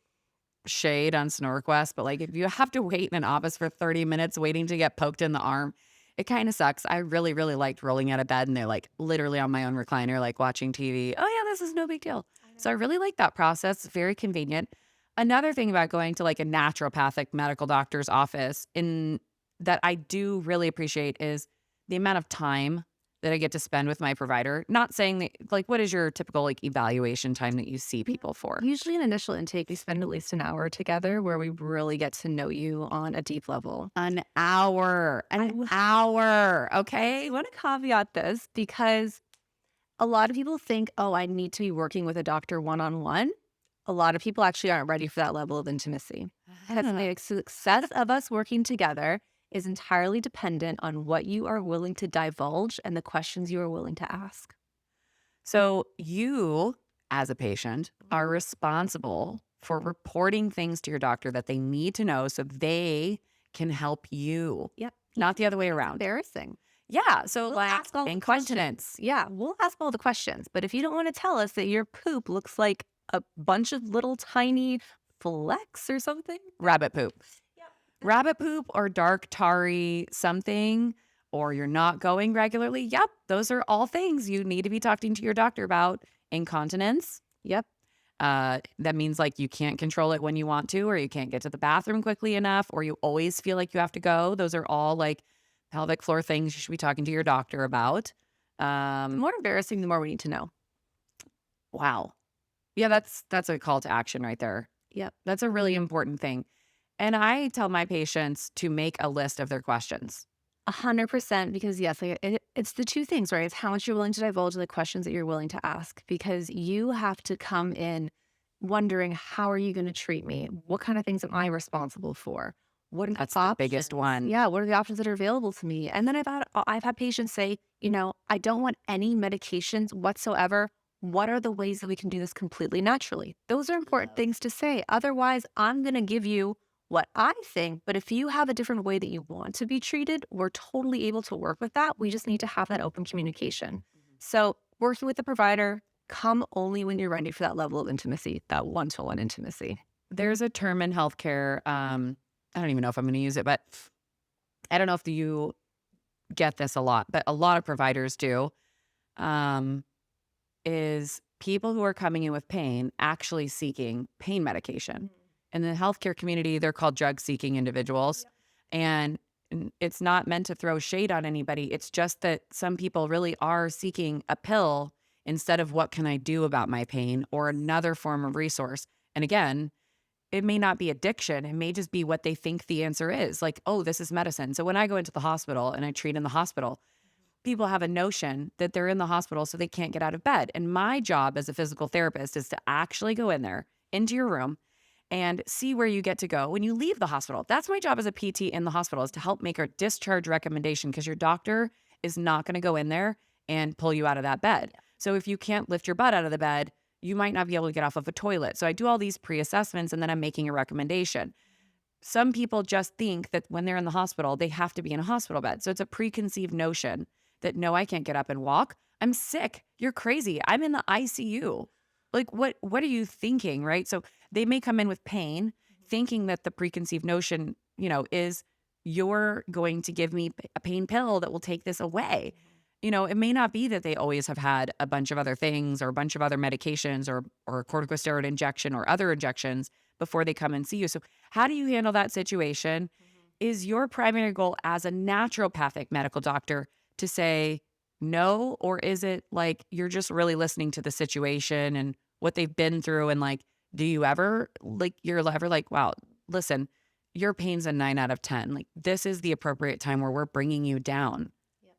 shade on SnorQuest, but like if you have to wait in an office for 30 minutes waiting to get poked in the arm, it kind of sucks. I really, really liked rolling out of bed and they're like literally on my own recliner, like watching TV. Oh yeah, this is no big deal. So I really like that process. It's very convenient. Another thing about going to like a naturopathic medical doctor's office in that I do really appreciate is the amount of time that I get to spend with my provider. Not saying that, like, what is your typical like evaluation time that you see people for? Usually an initial intake, we spend at least an hour together where we really get to know you on a deep level. An hour, an hour. Okay. I want to caveat this because a lot of people think, oh, I need to be working with a doctor one-on-one. A lot of people actually aren't ready for that level of intimacy. Because the success of us working together is entirely dependent on what you are willing to divulge and the questions you are willing to ask. So you, as a patient, are responsible for reporting things to your doctor that they need to know so they can help you. Yep. Not the other way around. Embarrassing. Yeah. So We'll like ask all the incontinence. Yeah, we'll ask all the questions. But if you don't want to tell us that your poop looks like a bunch of little tiny flecks or something, Rabbit poop. Rabbit poop or dark tarry something, or you're not going regularly. Yep. Those are all things you need to be talking to your doctor about. Incontinence. yep. That means like you can't control it when you want to, or you can't get to the bathroom quickly enough, or you always feel like you have to go. Those are all like pelvic floor things you should be talking to your doctor about. The more embarrassing, the more we need to know. Wow. Yeah, that's a call to action right there. Yep. That's a really important thing. And I tell my patients to make a list of their questions. 100%, because yes, like it's the two things, right? It's how much you're willing to divulge and the questions that you're willing to ask, because you have to come in wondering, how are you going to treat me? What kind of things am I responsible for? what are the That's the biggest options? one. Yeah, what are the options that are available to me? And then I've had patients say, I don't want any medications whatsoever. What are the ways that we can do this completely naturally? Those are important things to say. Otherwise, I'm going to give you what I think, but if you have a different way that you want to be treated, we're totally able to work with that. We just need to have that open communication. So, working with the provider, come only when you're ready for that level of intimacy, that one-to-one intimacy. There's a term in healthcare. I don't even know if I'm going to use it, but I don't know if you get this a lot, but a lot of providers do. Um, is people who are coming in with pain actually seeking pain medication. In the healthcare community, they're called drug seeking individuals. And it's not meant to throw shade on anybody. It's just that some people really are seeking a pill instead of what can I do about my pain or another form of resource. And again, it may not be addiction. It may just be what they think the answer is. Like, oh, this is medicine. So when I go into the hospital and I treat in the hospital, people have a notion that they're in the hospital so they can't get out of bed. And my job as a physical therapist is to actually go in there into your room and see where you get to go when you leave the hospital. That's my job as a PT in the hospital, is to help make a discharge recommendation, because your doctor is not going to go in there and pull you out of that bed. So if you can't lift your butt out of the bed, you might not be able to get off of a toilet. So I do all these pre-assessments and then I'm making a recommendation. Some people just think that when they're in the hospital, they have to be in a hospital bed. So it's a preconceived notion that, no, I can't get up and walk. I'm sick. You're crazy. I'm in the ICU. Like, what are you thinking, right? So they may come in with pain, thinking that the preconceived notion, is you're going to give me a pain pill that will take this away. It may not be that they always have had a bunch of other things or a bunch of other medications or a corticosteroid injection or other injections before they come and see you. So how do you handle that situation? Is your primary goal as a naturopathic medical doctor to say no? Or is it like you're just really listening to the situation and what they've been through? And like, do you ever like, wow, listen, your pain's a 9 out of 10. Like, this is the appropriate time where we're bringing you down.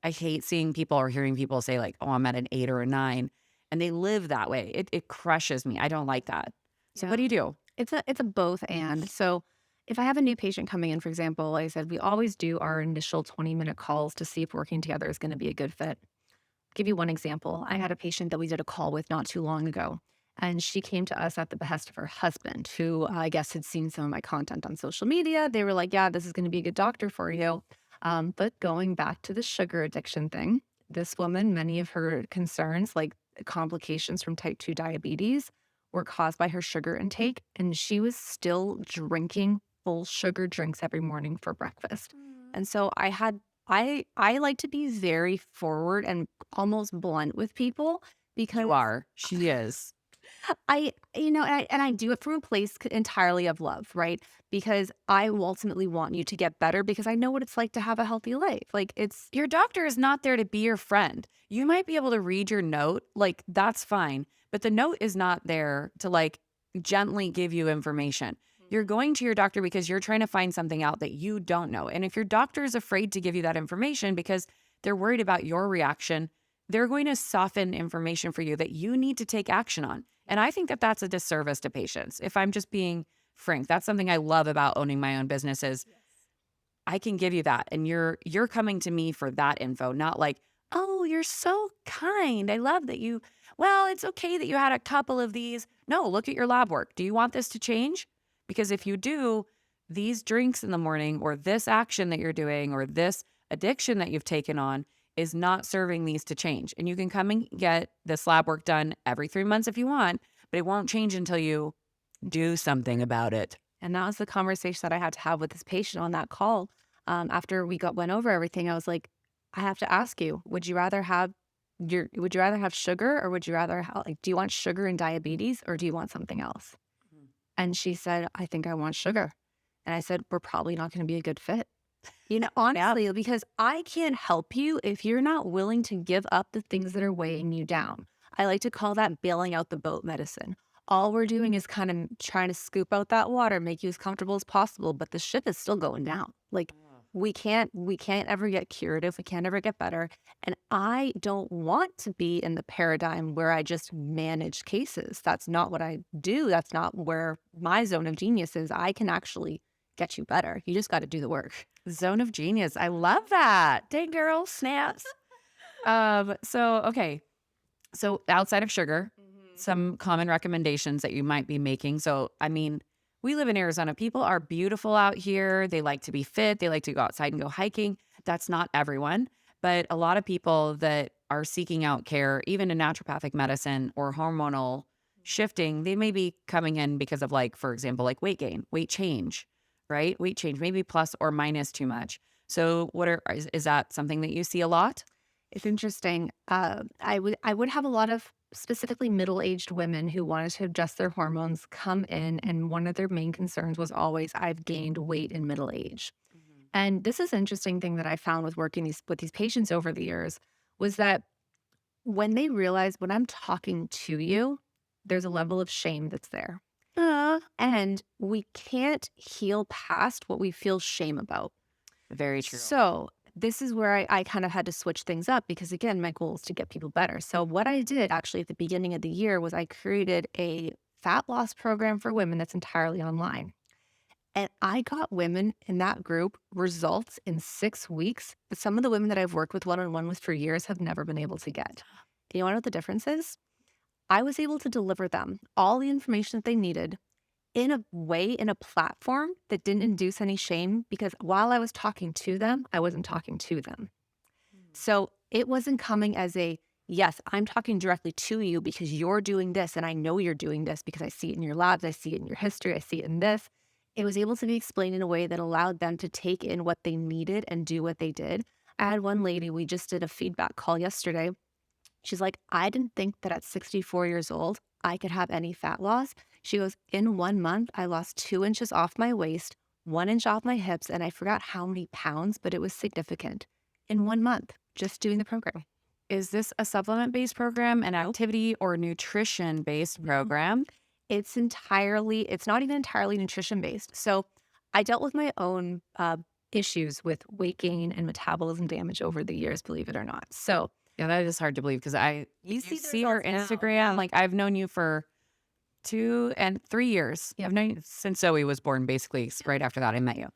I hate seeing people or hearing people say like, oh, I'm at an 8 or a 9, and they live that way. It crushes me. I don't like that. So what do you do? It's a both and. So if I have a new patient coming in, for example, like I said, we always do our initial 20-minute calls to see if working together is going to be a good fit. Give you one example. I had a patient that we did a call with not too long ago, and she came to us at the behest of her husband, who I guess had seen some of my content on social media. They were like, yeah, this is going to be a good doctor for you. But going back to the sugar addiction thing, this woman, many of her concerns, like complications from type 2 diabetes, were caused by her sugar intake. And she was still drinking full sugar drinks every morning for breakfast. And so I like to be very forward and almost blunt with people, because You are. She is. I do it from a place entirely of love, right? Because I ultimately want you to get better, because I know what it's like to have a healthy life. Like, it's Your doctor is not there to be your friend. You might be able to read your note, like, that's fine. But the note is not there to like gently give you information. You're going to your doctor because you're trying to find something out that you don't know. And if your doctor is afraid to give you that information because they're worried about your reaction, they're going to soften information for you that you need to take action on. And I think that that's a disservice to patients. If I'm just being frank, that's something I love about owning my own business is I can give you that. And you're coming to me for that info, not like, oh, you're so kind. I love that well, it's okay that you had a couple of these. No, look at your lab work. Do you want this to change? Because if you do, these drinks in the morning or this action that you're doing or this addiction that you've taken on is not serving these to change. And you can come and get this lab work done every 3 months if you want, but it won't change until you do something about it. And that was the conversation that I had to have with this patient on that call. After we went over everything, I was like, I have to ask you, would you rather have sugar, or would you rather do you want sugar and diabetes, or do you want something else? And she said, I think I want sugar. And I said, we're probably not going to be a good fit. Honestly, because I can't help you if you're not willing to give up the things that are weighing you down. I like to call that bailing out the boat medicine. All we're doing is kind of trying to scoop out that water, make you as comfortable as possible, but the ship is still going down. Like, we can't ever get curative. We can't ever get better. And I don't want to be in the paradigm where I just manage cases. That's not what I do. That's not where my zone of genius is. I can actually get you better. You just got to do the work. Zone of genius. I love that. Dang, girl, snaps. Okay. So outside of sugar, some common recommendations that you might be making. So, I mean, we live in Arizona. People are beautiful out here. They like to be fit. They like to go outside and go hiking. That's not everyone, but a lot of people that are seeking out care, even in naturopathic medicine or hormonal shifting, they may be coming in because of, like, for example, like weight gain, weight change, right? Weight change, maybe plus or minus too much. So is that something that you see a lot? It's interesting. I would have a lot of specifically middle-aged women who wanted to adjust their hormones come in, and one of their main concerns was always, I've gained weight in middle age. And this is an interesting thing that I found with working with these patients over the years was that when they realize when I'm talking to you, there's a level of shame that's there. And we can't heal past what we feel shame about. Very true. So this is where I kind of had to switch things up because, again, my goal is to get people better. So what I did actually at the beginning of the year was I created a fat loss program for women that's entirely online. And I got women in that group results in 6 weeks that some of the women that I've worked with one-on-one with for years have never been able to get. Do you want to know what the difference is? I was able to deliver them all the information that they needed in a way, in a platform that didn't induce any shame because while I was talking to them, I wasn't talking to them. So it wasn't coming as a, yes, I'm talking directly to you because you're doing this and I know you're doing this because I see it in your labs, I see it in your history, I see it in this. It was able to be explained in a way that allowed them to take in what they needed and do what they did. I had one lady, we just did a feedback call yesterday. She's like, I didn't think that at 64 years old, I could have any fat loss. She goes, in 1 month, I lost 2 inches off my waist, 1 inch off my hips, and I forgot how many pounds, but it was significant in 1 month, just doing the program. Is this a supplement-based program, an activity or nutrition-based program? It's not even entirely nutrition-based. So I dealt with my own issues with weight gain and metabolism damage over the years, believe it or not. So Yeah, that is hard to believe because you see the see her results now, Instagram. yeah. Like, I've known you for 2 and 3 years. Yep. I've known you since Zoe was born, basically. Right after that, I met you.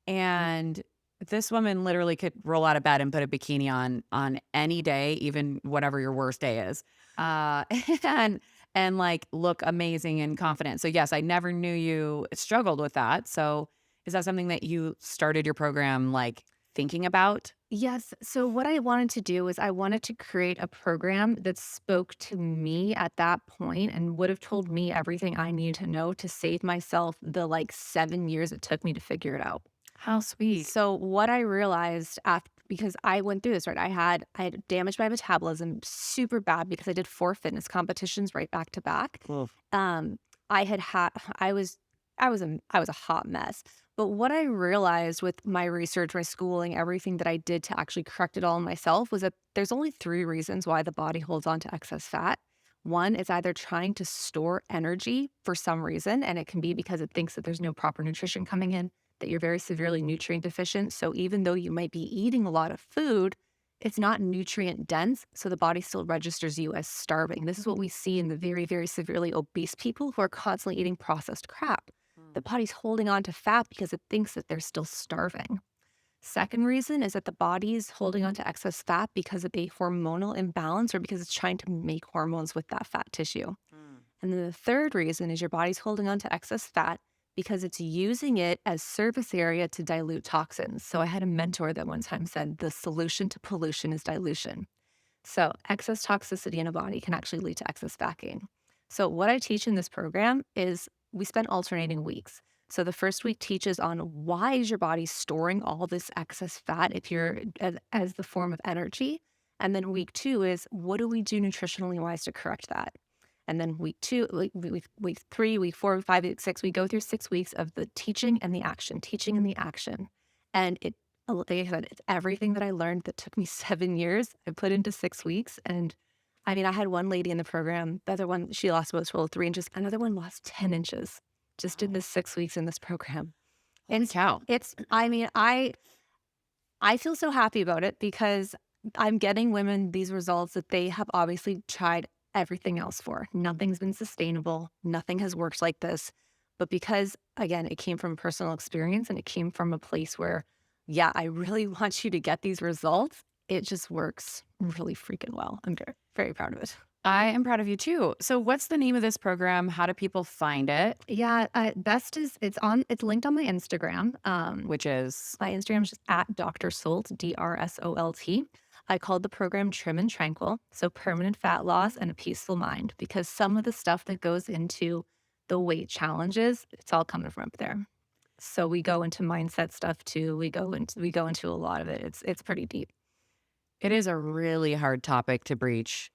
And this woman literally could roll out of bed and put a bikini on any day, even whatever your worst day is, and like look amazing and confident. So yes, I never knew you struggled with that. So is that something that you started your program like thinking about? Yes. So what I wanted to do is I wanted to create a program that spoke to me at that point and would have told me everything I needed to know to save myself the 7 years it took me to figure it out. How sweet. So what I realized after, because I went through this, right? I had damaged my metabolism super bad because I did 4 fitness competitions right back to back. Oof. I had had I was a hot mess. But what I realized with my research, my schooling, everything that I did to actually correct it all myself was that there's only 3 reasons why the body holds on to excess fat. One is either trying to store energy for some reason, and it can be because it thinks that there's no proper nutrition coming in, that you're very severely nutrient deficient. So even though you might be eating a lot of food, it's not nutrient dense. So the body still registers you as starving. This is what we see in the very, very severely obese people who are constantly eating processed crap. The body's holding on to fat because it thinks that they're still starving. Second reason is that the body's holding on to excess fat because of a hormonal imbalance or because it's trying to make hormones with that fat tissue. And then the third reason is your body's holding on to excess fat because it's using it as surface area to dilute toxins. So I had a mentor that one time said, the solution to pollution is dilution. So excess toxicity in a body can actually lead to excess fat gain. So what I teach in this program is we spend alternating weeks. So the first week teaches on why is your body storing all this excess fat if you're as the form of energy. And then week 2 is what do we do nutritionally wise to correct that? And then week 2, week 3, week 4, week 5, week 6, we go through 6 weeks of the teaching and the action, teaching and the action. And like I said, it's everything that I learned that took me 7 years. I put into 6 weeks. And I mean, I had one lady in the program, the other one, she lost about 3 inches. Another one lost 10 inches just in the 6 weeks in this program. Holy cow. I feel so happy about it because I'm getting women these results that they have obviously tried everything else for. Nothing's been sustainable. Nothing has worked like this. But because, again, it came from personal experience and it came from a place where, yeah, I really want you to get these results, it just works really freaking well. I'm very, very proud of it. I am proud of you too. So, what's the name of this program? How do people find it? Yeah, best is it's linked on my Instagram. Which is, My Instagram is just at Dr. Solt, DRSOLT. I called the program Trim and Tranquil, so permanent fat loss and a peaceful mind, because some of the stuff that goes into the weight challenges, it's all coming from up there. So we go into mindset stuff too. We go into a lot of it. It's pretty deep. it is a really hard topic to breach.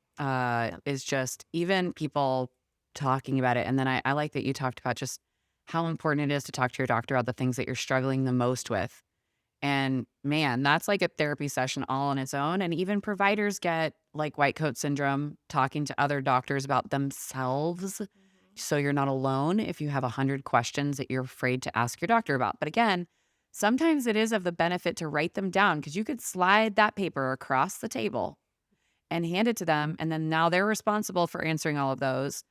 Is just even people talking about it. And then I like that you talked about just how important it is to talk to your doctor about the things that you're struggling the most with. And man, that's like a therapy session all on its own. And even providers get like white coat syndrome talking to other doctors about themselves. So you're not alone if you have 100 questions that you're afraid to ask your doctor about. But again, sometimes it is of the benefit to write them down because you could slide that paper across the table and hand it to them. And then now they're responsible for answering all of those.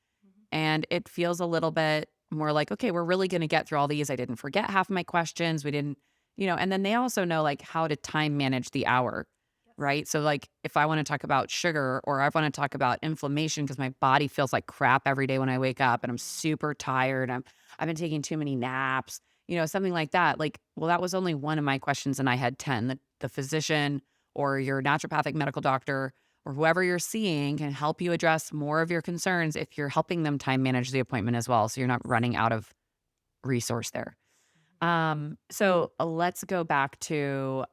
And it feels a little bit more like, okay, we're really going to get through all these. I didn't forget half of my questions. We didn't, and then they also know like how to time manage the hour, right? So, like, if I want to talk about sugar or I want to talk about inflammation because my body feels like crap every day when I wake up and I'm super tired, I've been taking too many naps, something like that. Like, well, that was only one of my questions and I had 10. The physician or your naturopathic medical doctor or whoever you're seeing can help you address more of your concerns if you're helping them time manage the appointment as well. So you're not running out of resource there. So let's go back to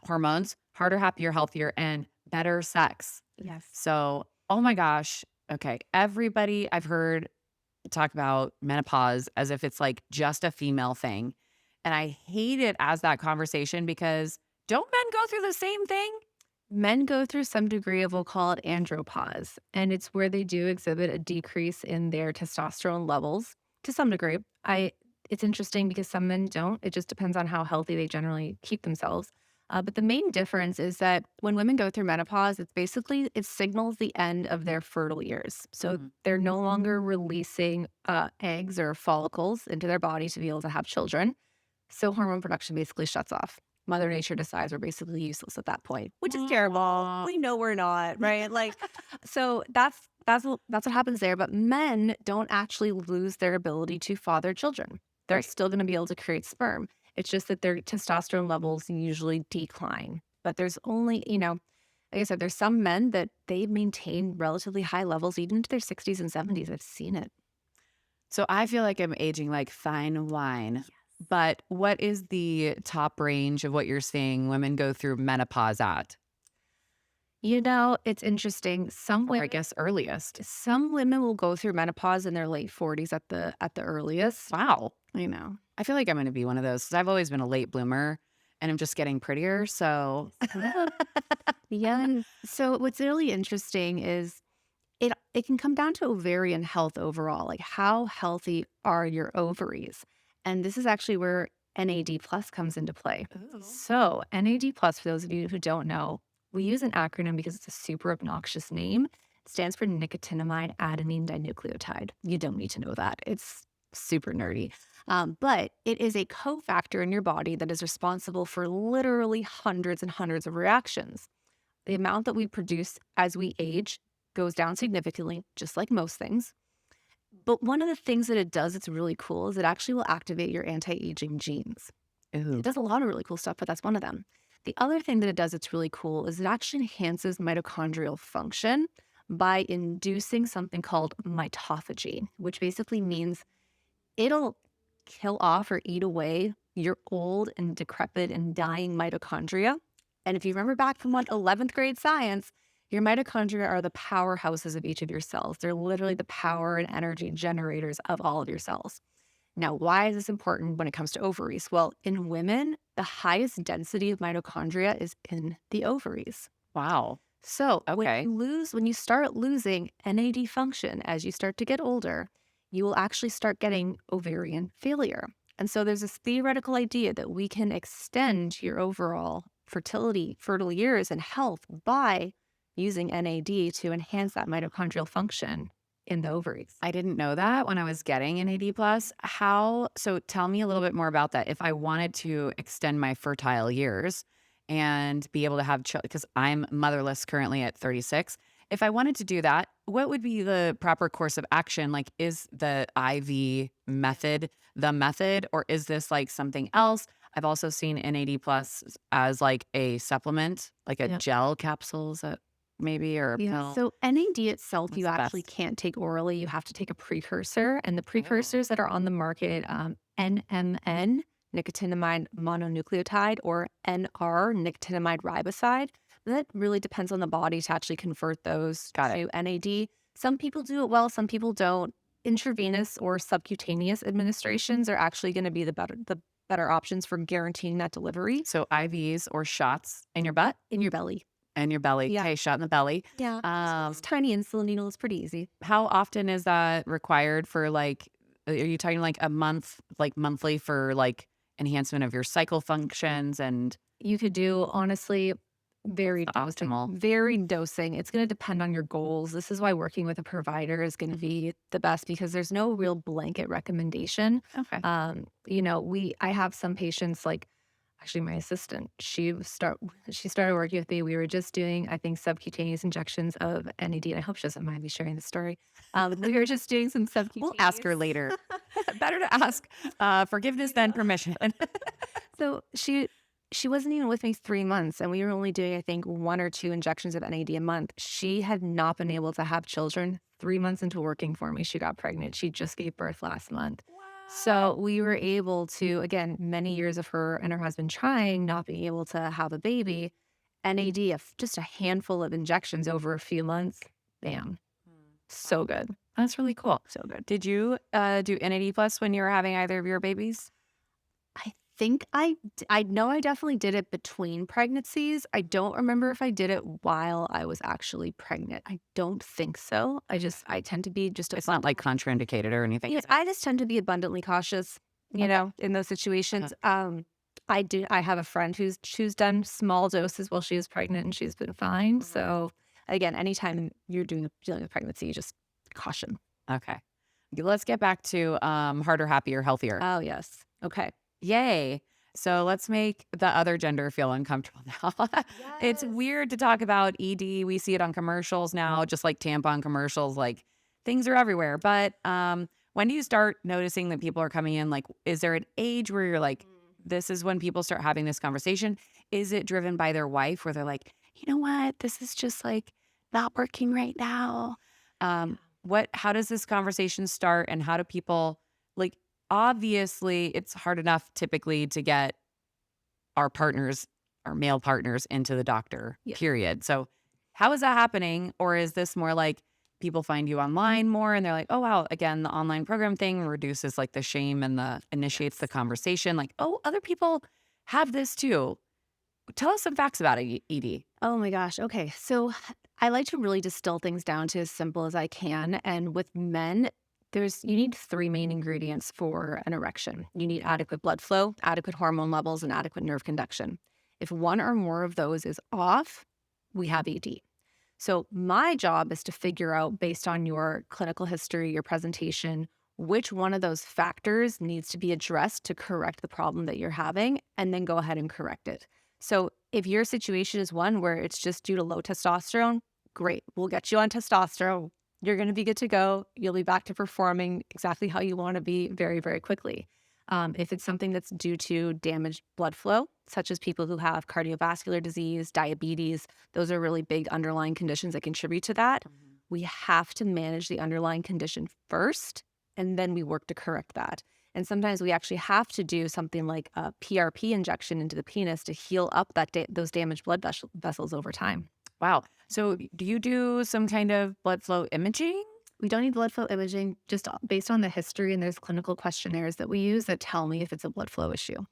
hormones, harder, happier, healthier, and better sex. Yes. So, oh my gosh. Okay. Everybody I've heard talk about menopause as if it's like just a female thing. And I hate it as that conversation because don't men go through the same thing? Men go through some degree of, we'll call it andropause, and it's where they do exhibit a decrease in their testosterone levels to some degree. It's interesting because some men don't. It just depends on how healthy they generally keep themselves. But the main difference is that when women go through menopause, it signals the end of their fertile years. So they're no longer releasing eggs or follicles into their body to be able to have children. So hormone production basically shuts off. Mother Nature decides we're basically useless at that point, which is terrible. We know we're not, right? Like, so that's what happens there. But men don't actually lose their ability to father children. They're Right. still going to be able to create sperm. It's just that their testosterone levels usually decline. But there's only, like I said, there's some men that they maintain relatively high levels even into their 60s and 70s. I've seen it. So I feel like I'm aging like fine wine. But what is the top range of what you're seeing women go through menopause at? It's interesting. Or I guess earliest. Some women will go through menopause in their late 40s at the earliest. Wow. I know. I feel like I'm going to be one of those 'cause I've always been a late bloomer and I'm just getting prettier. So Yeah. So what's really interesting is it can come down to ovarian health overall. Like, how healthy are your ovaries? And this is actually where NAD plus comes into play. So NAD plus, for those of you who don't know, we use an acronym because it's a super obnoxious name. It stands for nicotinamide adenine dinucleotide. You don't need to know that. It's super nerdy. But it is a cofactor in your body that is responsible for literally hundreds and hundreds of reactions. The amount that we produce as we age goes down significantly, just like most things. But one of the things that it does that's really cool is it actually will activate your anti-aging genes. Ooh. It does a lot of really cool stuff, but that's one of them. The other thing that it does that's really cool is it actually enhances mitochondrial function by inducing something called mitophagy, which basically means it'll kill off or eat away your old and decrepit and dying mitochondria. And if you remember back from 11th grade science, your mitochondria are the powerhouses of each of your cells. They're literally the power and energy generators of all of your cells. Now, why is this important when it comes to ovaries? Well, in women, the highest density of mitochondria is in the ovaries. Wow. So Okay. when you start losing NAD function as you start to get older, you will actually start getting ovarian failure. And so there's this theoretical idea that we can extend your overall fertile years and health by using NAD to enhance that mitochondrial function. in the ovaries. I didn't know that when I was getting an AD plus. So tell me a little bit more about that. If I wanted to extend my fertile years and be able to have children, because I'm motherless currently at 36. If I wanted to do that, what would be the proper course of action? Like, is the IV method the method, or is this like something else? I've also seen NAD plus as like a supplement, like a Yeah. gel capsules, maybe, or a Yeah. pill. So NAD itself, What's you the actually best? can't take orally. You have to take a precursor. And the Oh, precursors that are on the market, NMN, nicotinamide mononucleotide, or NR, nicotinamide riboside, that really depends on the body to actually convert those got it. to NAD. Some people do it well, some people don't. Intravenous or subcutaneous administrations are actually going to be the better options for guaranteeing that delivery So IVs or shots in your butt in your belly. and your belly. Yeah. Okay, shot in the belly. Yeah. It's Um, tiny insulin needle. It's pretty easy. how often is that required for like, are you talking like a month, like monthly for like enhancement of your cycle functions and You could do, honestly, what's varied the dosing. optimal? Varied dosing. It's going to depend on your goals. This is why working with a provider is going to be the best because there's no real blanket recommendation. Okay. I have some patients like actually my assistant. She started working with me. We were just doing, I think, subcutaneous injections of NAD. And I hope she doesn't mind me sharing the story. We were just doing some We'll ask her subcutaneous. later. Better to ask forgiveness You than know. permission. So she wasn't even with me 3 months, and we were only doing, I think, 1 or 2 injections of NAD a month. She had not been able to have children. 3 months into working for me, she got pregnant. She just gave birth last month. So we were able to, again, many years of her and her husband trying, not being able to have a baby, NAD, just a handful of injections over a few months, bam, so good, That's really cool. so good. Did you do NAD plus when you were having either of your babies? I think I know I definitely did it between pregnancies. I don't remember if I did it while I was actually pregnant. I don't think so. I tend to be just It's not like contraindicated or anything, yeah, is it? I just tend to be abundantly cautious, Okay. in those Uh-huh. situations. I have a friend who's done small doses while she was pregnant and she's been fine. Mhm. So again, anytime you're dealing with pregnancy, just caution. Okay. Let's get back to harder, happier, healthier. Oh yes. Okay. Yay. So let's make the other gender feel uncomfortable now. It's Yes. weird to talk about ED. We see it on commercials now, just like tampon commercials, like things are everywhere. But when do you start noticing that people are coming in? Like, is there an age where you're like, this is when people start having this conversation? Is it driven by their wife where they're like, you know what? This is just like not working right now. Yeah. How does this conversation start and how do people like obviously it's hard enough typically to get our partners, our male partners into the doctor, Yes. period. So how is that happening? Or is this more like people find you online more and they're like, oh wow, again, the online program thing reduces like the shame and the initiates the Yes. conversation, like, oh, other people have this too. Tell us some facts about it, Edie. Oh my gosh. Okay. So I like to really distill things down to as simple as I can. And with men, you need 3 main ingredients for an erection. You need adequate blood flow, adequate hormone levels, and adequate nerve conduction. If one or more of those is off, we have ED. So my job is to figure out, based on your clinical history, your presentation, which one of those factors needs to be addressed to correct the problem that you're having, and then go ahead and correct it. So if your situation is one where it's just due to low testosterone, great. We'll get you on testosterone. You're going to be good to go. You'll be back to performing exactly how you want to be very, very quickly. If it's something that's due to damaged blood flow, such as people who have cardiovascular disease, diabetes, those are really big underlying conditions that contribute to that. We have to manage the underlying condition first, and then we work to correct that. And sometimes we actually have to do something like a PRP injection into the penis to heal up those damaged blood vessels over time. Wow. So do you do some kind of blood flow imaging? We don't need blood flow imaging, just based on the history, and there's clinical questionnaires that we use that tell me if it's a blood flow issue.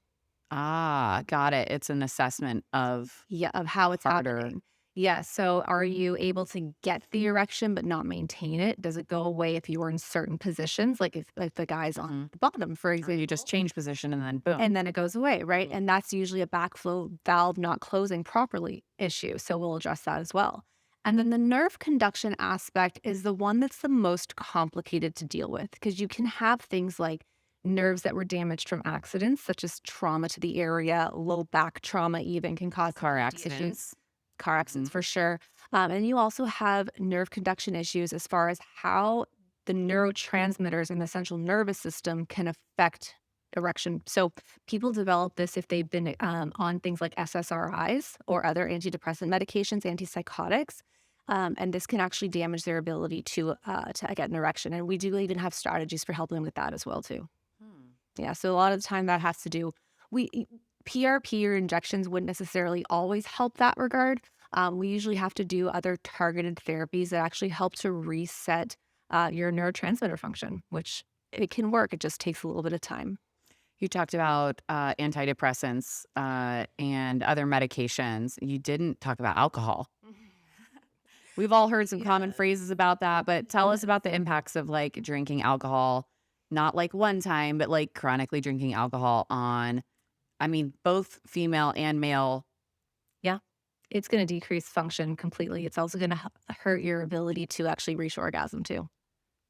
Ah, got it. It's an assessment of Yeah, of how it's harder. happening. Yeah, so are you able to get the erection but not maintain it? Does it go away if you're in certain positions, like if the guy's on Mhm. the bottom, for Or you just example? change position and then boom. And then it goes away, right? Mhm. And that's usually a backflow valve not closing properly issue. So we'll address that as well. And then the nerve conduction aspect is the one that's the most complicated to deal with because you can have things like nerves that were damaged from accidents, such as trauma to the area, low back trauma even can cause Car issues. accidents. Car accidents for sure. And you also have nerve conduction issues as far as how the neurotransmitters in the central nervous system can affect erection. So people develop this if they've been on things like SSRIs or other antidepressant medications, antipsychotics. And this can actually damage their ability to get an erection. And we do even have strategies for helping with that as well too. Hmm. Yeah, so a lot of the time that has to do we PRP or injections wouldn't necessarily always help that regard. We usually have to do other targeted therapies that actually help to reset your neurotransmitter function, which it can work. It just takes a little bit of time. You talked about antidepressants and other medications. You didn't talk about alcohol. We've all heard some common phrases about that, but tell us about the impacts of like drinking alcohol, not like one time, but like chronically drinking alcohol on, I mean, both female and male. Yeah, it's going to decrease function completely. It's also going to hurt your ability to actually reach orgasm too.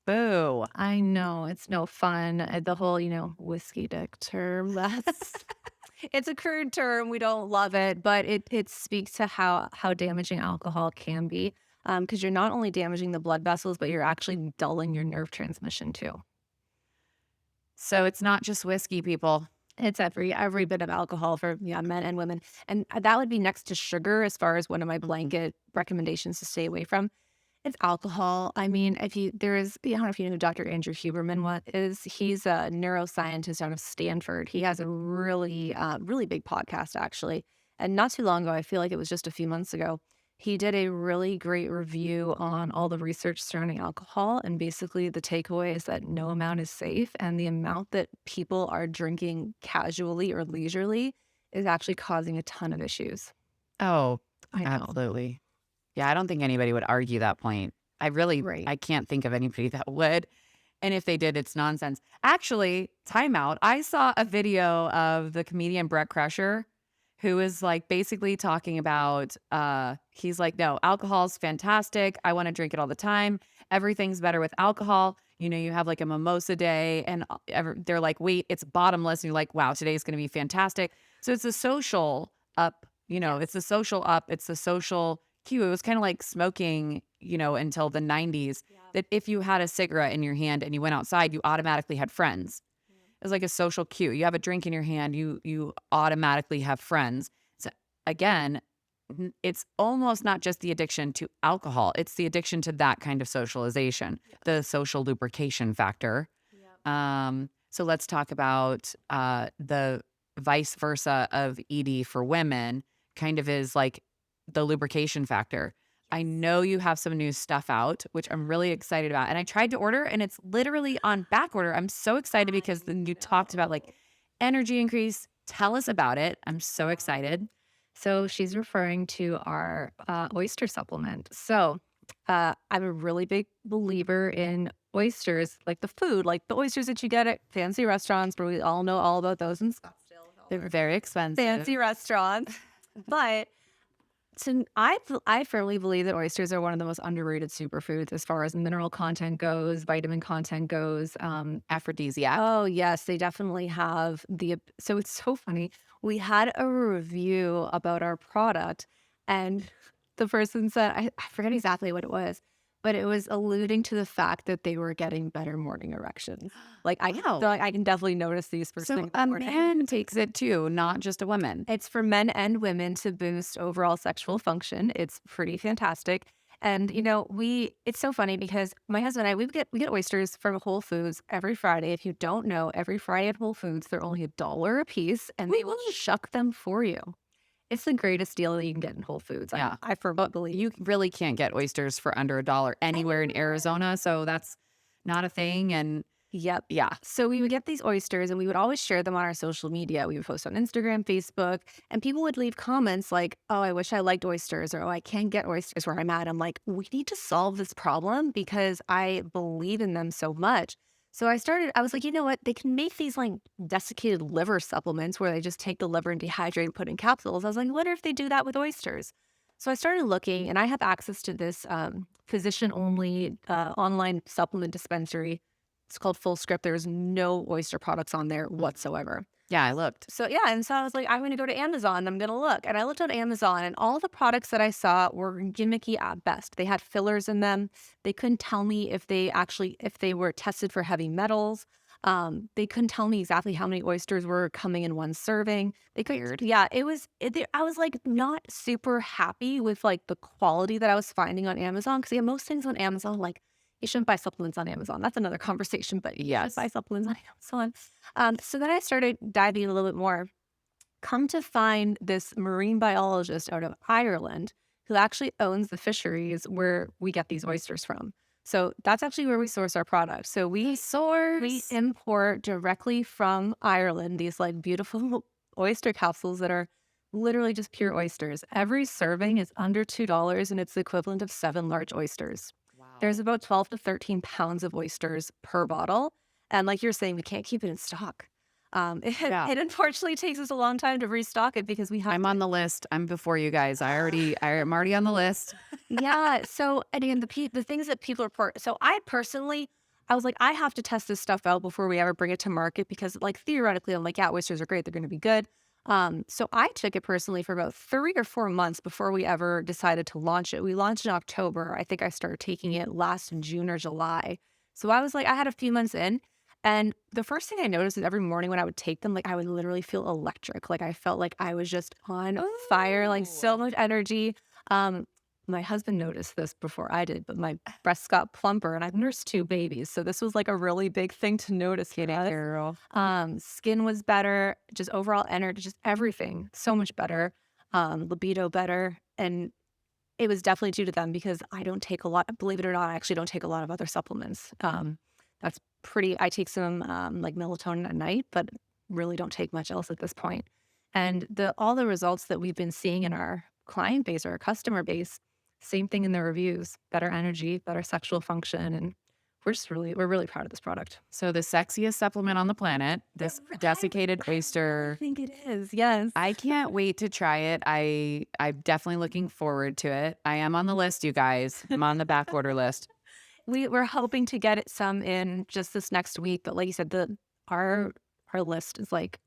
Boo. I know it's no fun. The whole, whiskey dick term. That's it's a crude term. We don't love it, but it speaks to how damaging alcohol can be. Because you're not only damaging the blood vessels, but you're actually dulling your nerve transmission too. So it's not just whiskey, people. It's every bit of alcohol for men and women, and that would be next to sugar as far as one of my blanket recommendations to stay away from. It's alcohol. I mean, if you there is I don't know if you know who Dr. Andrew Huberman what is. He's a neuroscientist out of Stanford. He has a really big podcast actually. And not too long ago, I feel like it was just a few months ago, he did a really great review on all the research surrounding alcohol. And basically the takeaway is that no amount is safe. And the amount that people are drinking casually or leisurely is actually causing a ton of issues. Oh, I know. absolutely. Yeah, I don't think anybody would argue that point. Right. I can't think of anybody that would. And if they did, it's nonsense. Actually, timeout. I saw a video of the comedian Brett Crusher who is like basically talking about, he's like, no, alcohol's fantastic. I want to drink it all the time. Everything's better with alcohol. You know, you have like a mimosa day and they're like, wait, it's bottomless. And you're like, wow, today's going to be fantastic. So it's a social up, it's the social up. It's the social cue. It was kind of like smoking, until the 90s, that if you had a cigarette in your hand and you went outside, you automatically had friends. It was like a social cue. You have a drink in your hand, you automatically have friends. So again, it's almost not just the addiction to alcohol. It's the addiction to that kind of socialization, the social lubrication factor. So let's talk about the vice versa of ED for women kind of is like the lubrication factor. I know you have some new stuff out, which I'm really excited about. And I tried to order and it's literally on back order. I'm so excited because then you talked about like energy increase. Tell us about it. I'm so excited. So she's referring to our oyster supplement. So I'm a really big believer in oysters, like the food, like the oysters that you get at fancy restaurants, where we all know all about those in Scottsdale. They're very expensive. Fancy restaurants. But I firmly believe that oysters are one of the most underrated superfoods as far as mineral content goes, vitamin content goes. Aphrodisiac. Oh, yes, they definitely have so it's so funny. We had a review about our product, and the person said, I forget exactly what it was, but it was alluding to the fact that they were getting better morning erections. Like, Wow. I can definitely notice these first So thing in the a morning. man takes it too, not just a woman. It's for men and women to boost overall sexual function. It's pretty fantastic. And it's so funny because my husband and I we get oysters from Whole Foods every Friday. If you don't know, every Friday at Whole Foods they're only $1 a piece, and they will shuck them for you. It's the greatest deal that you can get in Whole Foods. Yeah. I firmly believe. You really can't get oysters for under $1 anywhere in Arizona. So that's not a thing. And Yep. yeah. So we would get these oysters and we would always share them on our social media. We would post on Instagram, Facebook, and people would leave comments like, oh, I wish I liked oysters, or oh, I can't get oysters where I'm at. I'm like, we need to solve this problem because I believe in them so much. So I was like, you know what? They can make these like desiccated liver supplements where they just take the liver and dehydrate and put in capsules. I was like, what if they do that with oysters? So I started looking, and I have access to this physician-only online supplement dispensary. It's called Full Script. There's no oyster products on there whatsoever. Yeah, I looked. So yeah, and so I was like, I'm going to go to Amazon. I'm going to look, and I looked on Amazon, and all the products that I saw were gimmicky at best. They had fillers in them. They couldn't tell me if they were tested for heavy metals. They couldn't tell me exactly how many oysters were coming in one serving. They could, Weird. yeah, I was like not super happy with like the quality that I was finding on Amazon because yeah, most things on Amazon like you shouldn't buy supplements on Amazon. That's another conversation, but you should Yes. buy supplements on Amazon. So then I started diving a little bit more. Come to find this marine biologist out of Ireland who actually owns the fisheries where we get these oysters from. So that's actually where we source our products. So we Source. import directly from Ireland these like beautiful oyster capsules that are literally just pure oysters. Every serving is under $2 and it's the equivalent of 7 large oysters. There's Wow. about 12 to 13 pounds of oysters per bottle. And like you're saying, we can't keep it in stock. Yeah. It unfortunately takes us a long time to restock it because we have I'm to. on the list. I'm before you guys. I'm already on the list. Yeah. So, and again, the things that people report. So, I was like, I have to test this stuff out before we ever bring it to market because, like, theoretically, I'm like, yeah, oysters are great. They're going to be good. So I took it personally for about 3 or 4 months before we ever decided to launch it. We launched in October. I think I started taking it last in June or July. So I was like, I had a few months in. And the first thing I noticed is every morning when I would take them, like I would literally feel electric. Like I felt like I was just on fire, like so much energy. Um, my husband noticed this before I did, but my breasts got plumper and I've nursed 2 babies. So this was like a really big thing to notice for us. Girl. Skin was better, just overall energy, just everything so much better. Libido better. And it was definitely due to them because I don't take a lot, believe it or not, I actually don't take a lot of other supplements. That's I take some like melatonin at night, but really don't take much else at this point. And all the results that we've been seeing in our client base or our customer base, same thing in the reviews, better energy, better sexual function. And we're really proud of this product. So the sexiest supplement on the planet, this desiccated I oyster. think it is. Yes. I can't wait to try it. I'm definitely looking forward to it. I am on the list, you guys. I'm on the back order list. We're hoping to get it some in just this next week, but like you said, our list is like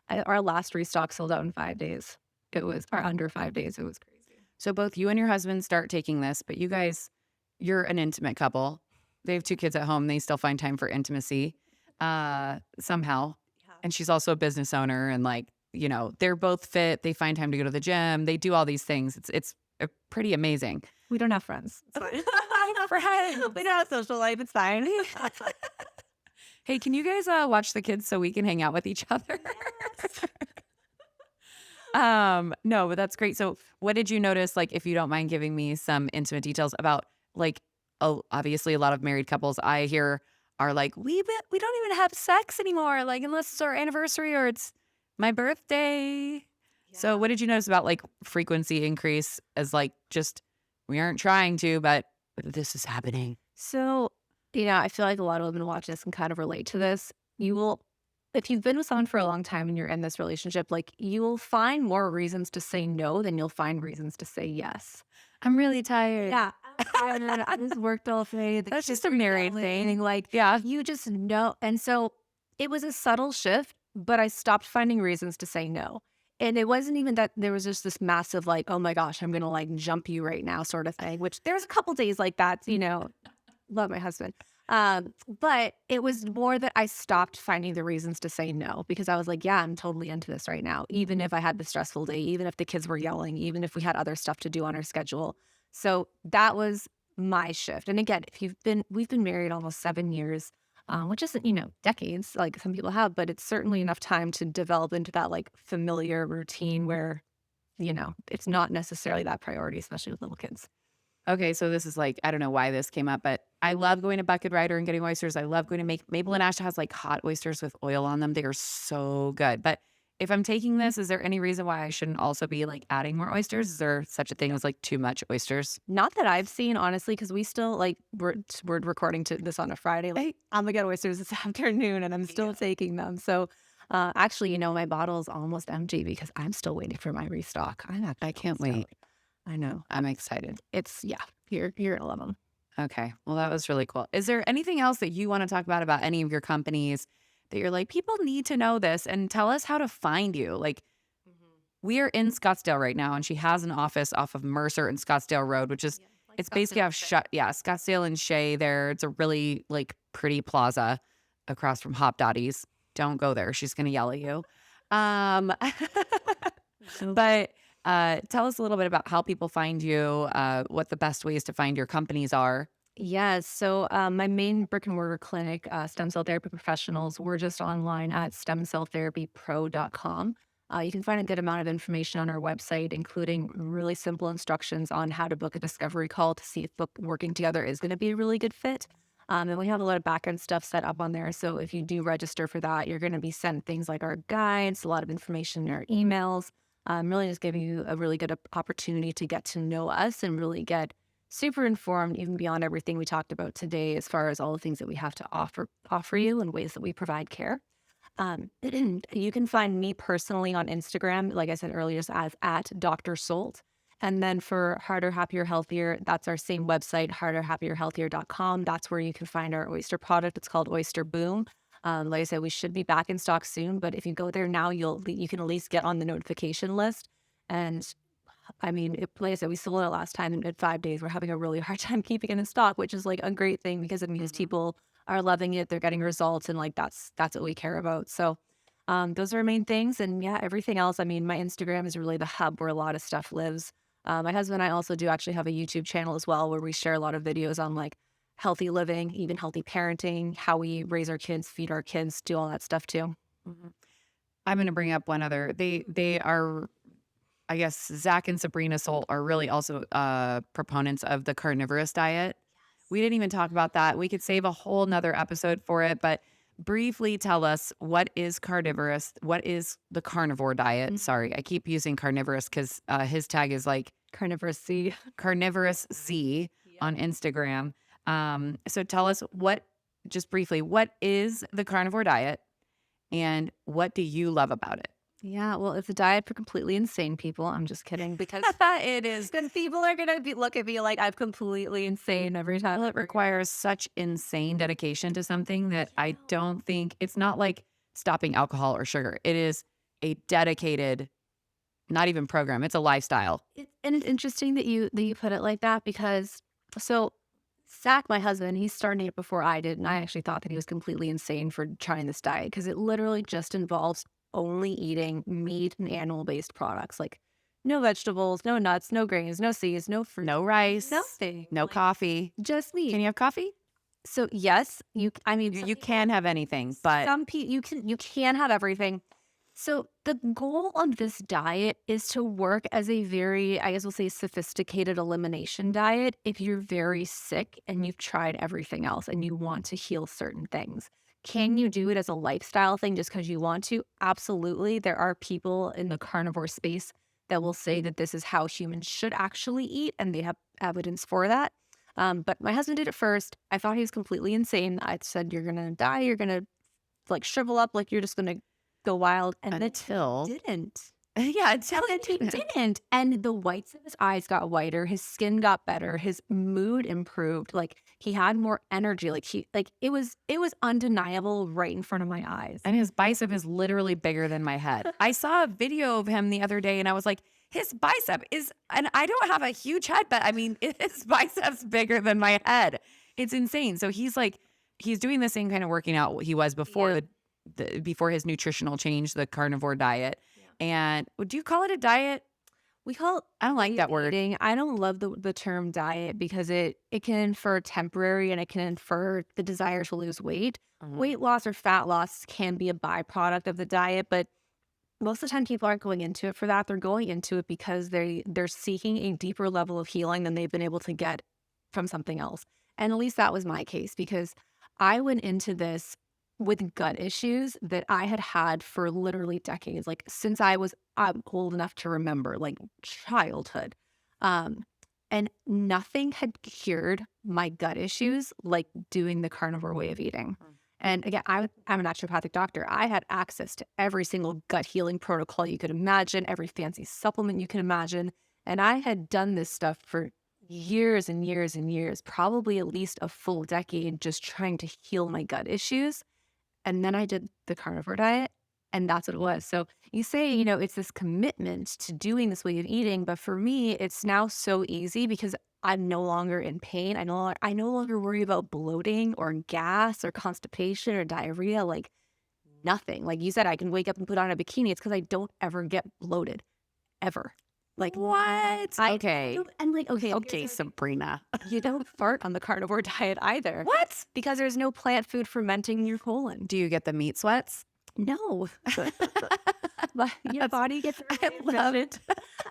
our last restock sold out in 5 days. It was or under 5 days. It was crazy. So both you and your husband start taking this, but you guys, you're an intimate couple. They have 2 kids at home. They still find time for intimacy somehow. Yeah. And she's also a business owner and like, you know, they're both fit. They find time to go to the gym. They do all these things. It's pretty amazing. We don't have friends. It's fine. We don't have social life. It's fine. Hey, can you guys watch the kids so we can hang out with each other? No, but that's great. So what did you notice, like, if you don't mind giving me some intimate details about, like, oh, obviously a lot of married couples I hear are like, we don't even have sex anymore, like, unless it's our anniversary or it's my birthday. So what did you notice about, like, frequency increase as, like, just we aren't trying to, but this is happening? So, yeah, I feel like a lot of women watch this can kind of relate to this. You will, if you've been with someone for a long time and you're in this relationship, like you will find more reasons to say no than you'll find reasons to say yes. I'm really tired. Yeah. I just worked all day. That's just a married thing. Like, Yeah. you just know. And so it was a subtle shift, but I stopped finding reasons to say no. And it wasn't even that there was just this massive, like, oh my gosh, I'm going to like jump you right now sort of thing, which there was a couple days like that, you know, love my husband. But it was more that I stopped finding the reasons to say no because I was like, yeah, I'm totally into this right now. Even if I had the stressful day, even if the kids were yelling, even if we had other stuff to do on our schedule. So that was my shift. And again, we've been married almost 7 years, which isn't, you know, decades like some people have, but it's certainly enough time to develop into that like familiar routine where, you know, it's not necessarily that priority, especially with little kids. Okay, so this is like, I don't know why this came up, but I love going to Bucket Rider and getting oysters. I love going to make Maple and Ash has like hot oysters with oil on them. They are so good. But if I'm taking this, is there any reason why I shouldn't also be like adding more oysters? Is there such a thing as like too much oysters? Not that I've seen, honestly, because we still like we're recording to this on a Friday. Like I'm gonna get oysters this afternoon, and I'm still taking them. So, actually, you know, my bottle is almost empty because I'm still waiting for my restock. I can't wait. I know. I'm excited. You're going to love them. Okay. Well, that was really cool. Is there anything else that you want to talk about any of your companies that you're like, people need to know this, and tell us how to find you? Like, we are in Scottsdale right now, and she has an office off of Mercer and Scottsdale Road, which is, it's basically off Scottsdale and Shea there. It's a really like pretty plaza across from Hop Dottie's. Don't go there. She's going to yell at you. But tell us a little bit about how people find you, what the best ways to find your companies are. Yes. So my main brick and mortar clinic, Stem Cell Therapy Professionals, we're just online at stemcelltherapypro.com. You can find a good amount of information on our website, including really simple instructions on how to book a discovery call to see if working together is going to be a really good fit. And we have a lot of backend stuff set up on there. So if you do register for that, you're going to be sent things like our guides, a lot of information in our emails, really just giving you a really good opportunity to get to know us and really get super informed, even beyond everything we talked about today, as far as all the things that we have to offer you and ways that we provide care. You can find me personally on Instagram, like I said earlier, as at Dr. Solt. And then for Harder, Happier, Healthier, that's our same website, harderhappierhealthier.com. That's where you can find our oyster product. It's called Oyster Boom. Like I said, we should be back in stock soon, but if you go there now, you can at least get on the notification list. And I mean, like I said, we sold it last time in 5 days. We're having a really hard time keeping it in stock, which is like a great thing because it means people are loving it. They're getting results, and like that's what we care about. So those are our main things. And yeah, everything else. I mean, my Instagram is really the hub where a lot of stuff lives. My husband and I also do actually have a YouTube channel as well, where we share a lot of videos on like healthy living, even healthy parenting, how we raise our kids, feed our kids, do all that stuff too. I'm going to bring up one other. They are, I guess, Zach and Sabrina Solt are really also proponents of the carnivorous diet. We didn't even talk about that. We could save a whole nother episode for it, but briefly tell us, what is carnivorous? What is the carnivore diet? Sorry, I keep using carnivorous because his tag is like Carnivorous Z. Carnivorous Z on Instagram. So tell us just briefly, what is the carnivore diet and what do you love about it? Yeah, well, it's a diet for completely insane people. I'm just kidding, because It is. then people are gonna look at me like I'm completely insane every time. Well, it requires such insane dedication to something that I don't think it's not like stopping alcohol or sugar. It is a dedicated, not even program. It's a lifestyle. And it's interesting that you put it like that, because so Zach, my husband, he started it before I did, and I actually thought that he was completely insane for trying this diet, because it literally just involves only eating meat and animal-based products, like no vegetables, no nuts, no grains, no seeds, no fruit, No rice, nothing, no coffee. just meat. Can you have coffee? So yes, I mean, You can have anything, but some people you can have everything. So the goal of this diet is to work as a very, I guess we'll say, sophisticated elimination diet if you're very sick and you've tried everything else and you want to heal certain things. Can you do it as a lifestyle thing just because you want to? Absolutely. There are people in the carnivore space that will say that this is how humans should actually eat, and they have evidence for that. But my husband did it first. I thought he was completely insane. I said, "You're gonna die. You're gonna like shrivel up. Like you're just gonna go wild." And until it didn't. yeah, until And he didn't. And the whites of his eyes got whiter. His skin got better. His mood improved. Like he had more energy. It was undeniable right in front of my eyes. And his bicep is literally bigger than my head. I saw a video of him the other day and I was like, his bicep is, and I don't have a huge head, but I mean, his bicep's bigger than my head. It's insane. So he's doing the same kind of working out he was before before his nutritional change, the carnivore diet. And do you call it a diet? We call it, I don't like that word. eating. I don't love the term diet because it can infer temporary, and it can infer the desire to lose weight. Weight loss or fat loss can be a byproduct of the diet, but most of the time people aren't going into it for that. They're going into it because they're seeking a deeper level of healing than they've been able to get from something else. And at least that was my case, because I went into this with gut issues that I had had for literally decades, like since I was old enough to remember, like childhood. And nothing had cured my gut issues like doing the carnivore way of eating. And again, I'm a naturopathic doctor. I had access to every single gut healing protocol you could imagine, every fancy supplement you can imagine. And I had done this stuff for years and years and years, probably at least a full decade, just trying to heal my gut issues. And then I did the carnivore diet, and that's what it was. So you say, it's this commitment to doing this way of eating, but for me, it's now so easy because I'm no longer in pain. I no longer worry about bloating or gas or constipation or diarrhea, like nothing. Like you said, I can wake up and put on a bikini. It's because I don't ever get bloated, ever. Like What? I Okay. and like okay, Okay, Sabrina. you don't fart on the carnivore diet either. What? Because there's no plant food fermenting your colon. Do you get the meat sweats? No. But your body gets I love it.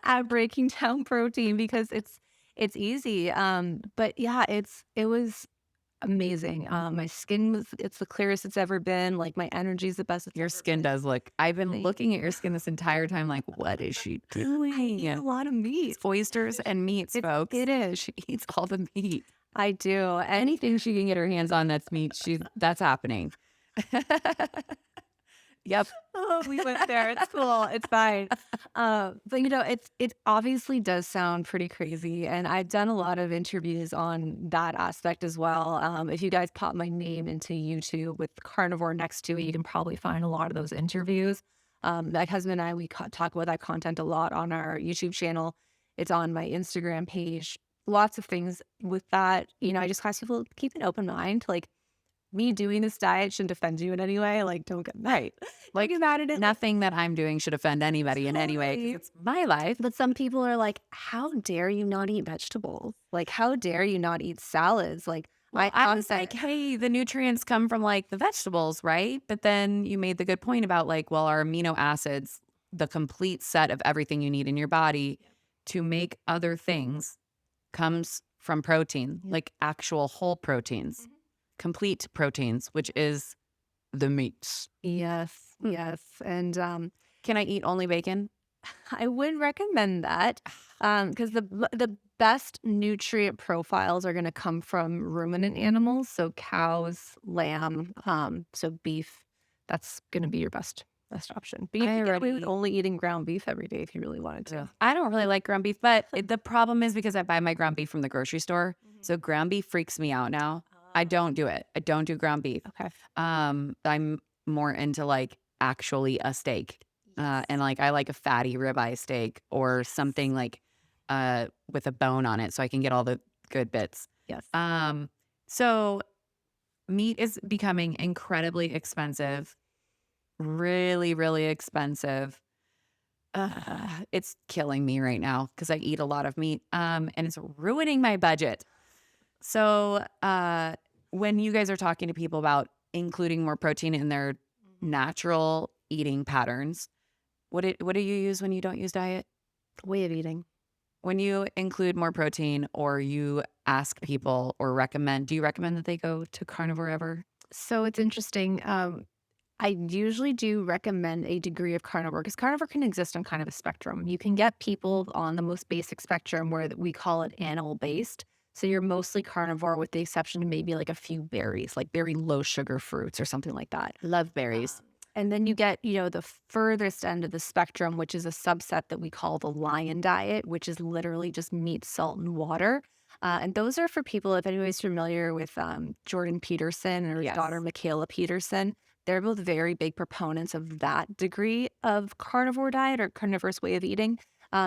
at breaking down protein because it's easy. But yeah, it was amazing. My skin it's the clearest it's ever been. Like my energy's the best it's Your ever skin been. does look. I've been looking at your skin this entire time, like, what is she I doing? eat a lot of meat. It's oysters and meats, folks. It is. She eats all the meat. I do. And Anything she can get her hands on that's meat, that's happening. Yep. oh, we went there. It's cool. It's fine. But it obviously does sound pretty crazy, and I've done a lot of interviews on that aspect as well. If you guys pop my name into YouTube with carnivore next to it, you can probably find a lot of those interviews. My husband and I, we talk about that content a lot on our YouTube channel. It's on my Instagram page. Lots of things with that. I just ask people keep an open mind. Like me doing this diet shouldn't offend you in any way. Like, don't get Right. Like, get mad at it. nothing that I'm doing should offend anybody in any way, 'cause Totally. it's my life. But some people are like, how dare you not eat vegetables? Like, how dare you not eat salads? Like, Well, my I was like, concept. hey, the nutrients come from like the vegetables, right? But then you made the good point about like, well, our amino acids, the complete set of everything you need in your body to make other things comes from protein, Yeah. like actual whole proteins, complete proteins, which is the meats. Yes, yes. And Can I eat only bacon? I would recommend that because the best nutrient profiles are going to come from ruminant animals, so cows, lamb, so beef. That's going to be your best option. But you I can get away with already- only eating ground beef every day if you really wanted to. I don't really like ground beef, but the problem is because I buy my ground beef from the grocery store. So ground beef freaks me out now. I don't do it. I don't do ground beef. Okay. I'm more into like actually a steak. And like I like a fatty ribeye steak or something like with a bone on it so I can get all the good bits. Yes. So meat is becoming incredibly expensive. Really, really expensive. It's killing me right now because I eat a lot of meat. And it's ruining my budget. So when you guys are talking to people about including more protein in their natural eating patterns, what do you use when you don't use diet? Way of eating. When you include more protein or you ask people or recommend, do you recommend that they go to carnivore ever? So it's interesting. I usually do recommend a degree of carnivore because carnivore can exist on kind of a spectrum. You can get people on the most basic spectrum where we call it animal based. So you're mostly carnivore with the exception of maybe like a few berries, like very low sugar fruits or something like that. Love berries. And then you get, the furthest end of the spectrum, which is a subset that we call the lion diet, which is literally just meat, salt, and water. And those are for people, if anybody's familiar with Jordan Peterson or his Yes. daughter, Michaela Peterson. They're both very big proponents of that degree of carnivore diet or carnivorous way of eating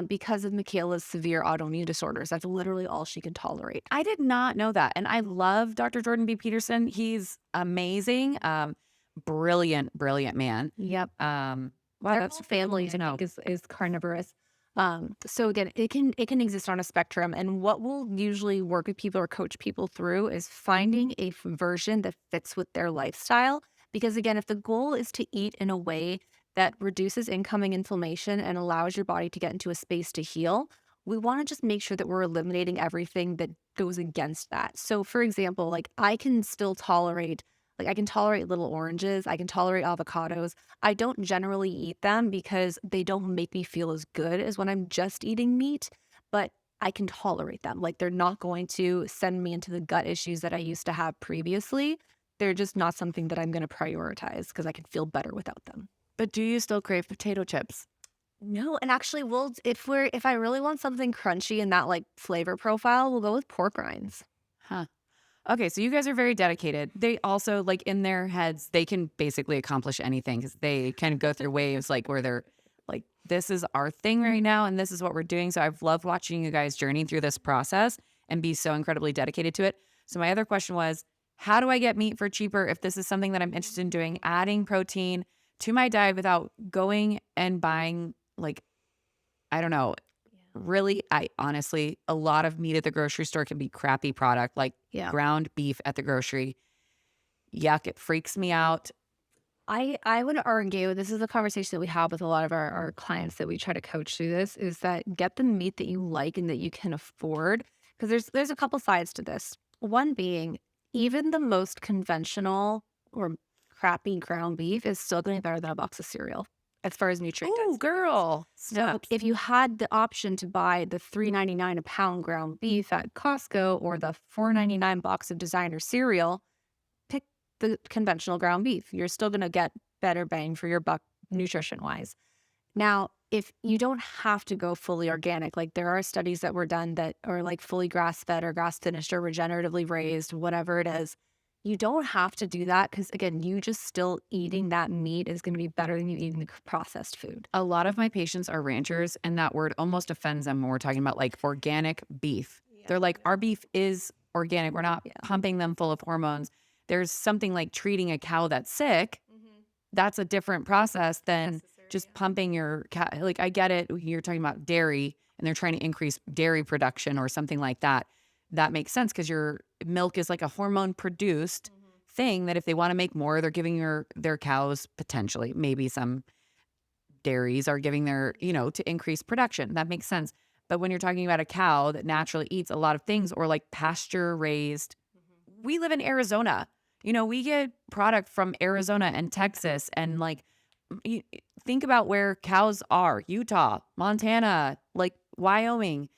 because of Michaela's severe autoimmune disorders. That's literally all she can tolerate. I did not know that. And I love Dr. Jordan B. Peterson. He's amazing. Brilliant, brilliant man. Yep. Wow, Their that's whole family, I think, is carnivorous. So again, it can exist on a spectrum, and what we'll usually work with people or coach people through is finding a version that fits with their lifestyle. Because again, if the goal is to eat in a way that reduces incoming inflammation and allows your body to get into a space to heal, we want to just make sure that we're eliminating everything that goes against that. So, for example, like I can tolerate little oranges. I can tolerate avocados. I don't generally eat them because they don't make me feel as good as when I'm just eating meat, but I can tolerate them. Like they're not going to send me into the gut issues that I used to have previously. They're just not something that I'm going to prioritize because I can feel better without them. But do you still crave potato chips? No, and actually, if I really want something crunchy and that like flavor profile, we'll go with pork rinds. Huh. Okay, so you guys are very dedicated. They also, like, in their heads, they can basically accomplish anything because they kind of go through waves, like, where they're like, this is our thing right now, and this is what we're doing. So I've loved watching you guys journey through this process and be so incredibly dedicated to it. So my other question was, how do I get meat for cheaper if this is something that I'm interested in doing, adding protein to my diet without going and buying, like, I don't know, really, I honestly, a lot of meat at the grocery store can be crappy product, like Yeah. ground beef at the grocery. Yuck, it freaks me out. I would argue this is a conversation that we have with a lot of our clients that we try to coach through this is that get the meat that you like and that you can afford. Because there's a couple sides to this. One being even the most conventional or crappy ground beef is still going to be better than a box of cereal as far as nutrient Oh, density goes. girl. So Snaps. if you had the option to buy the $3.99 a pound ground beef at Costco or the $4.99 box of designer cereal, pick the conventional ground beef. You're still going to get better bang for your buck nutrition wise. Now, if you don't have to go fully organic, like there are studies that were done that are like fully grass fed or grass finished or regeneratively raised, whatever it is, you don't have to do that because, again, you just still eating that meat is going to be better than you eating the processed food. A lot of my patients are ranchers, and that word almost offends them when we're talking about like organic beef. Yeah, They're like, our beef is organic. We're not yeah. pumping them full of hormones. There's something like treating a cow that's sick. That's a different process than Necessary, just yeah. pumping your cat. Like, I get it. You're talking about dairy and they're trying to increase dairy production or something like that. That makes sense because your milk is like a hormone produced thing that if they want to make more, they're giving their cows potentially, maybe some dairies are giving their, to increase production. That makes sense. But when you're talking about a cow that naturally eats a lot of things or like pasture raised, we live in Arizona. We get product from Arizona and Texas and like you, think about where cows are, Utah, Montana, like Wyoming.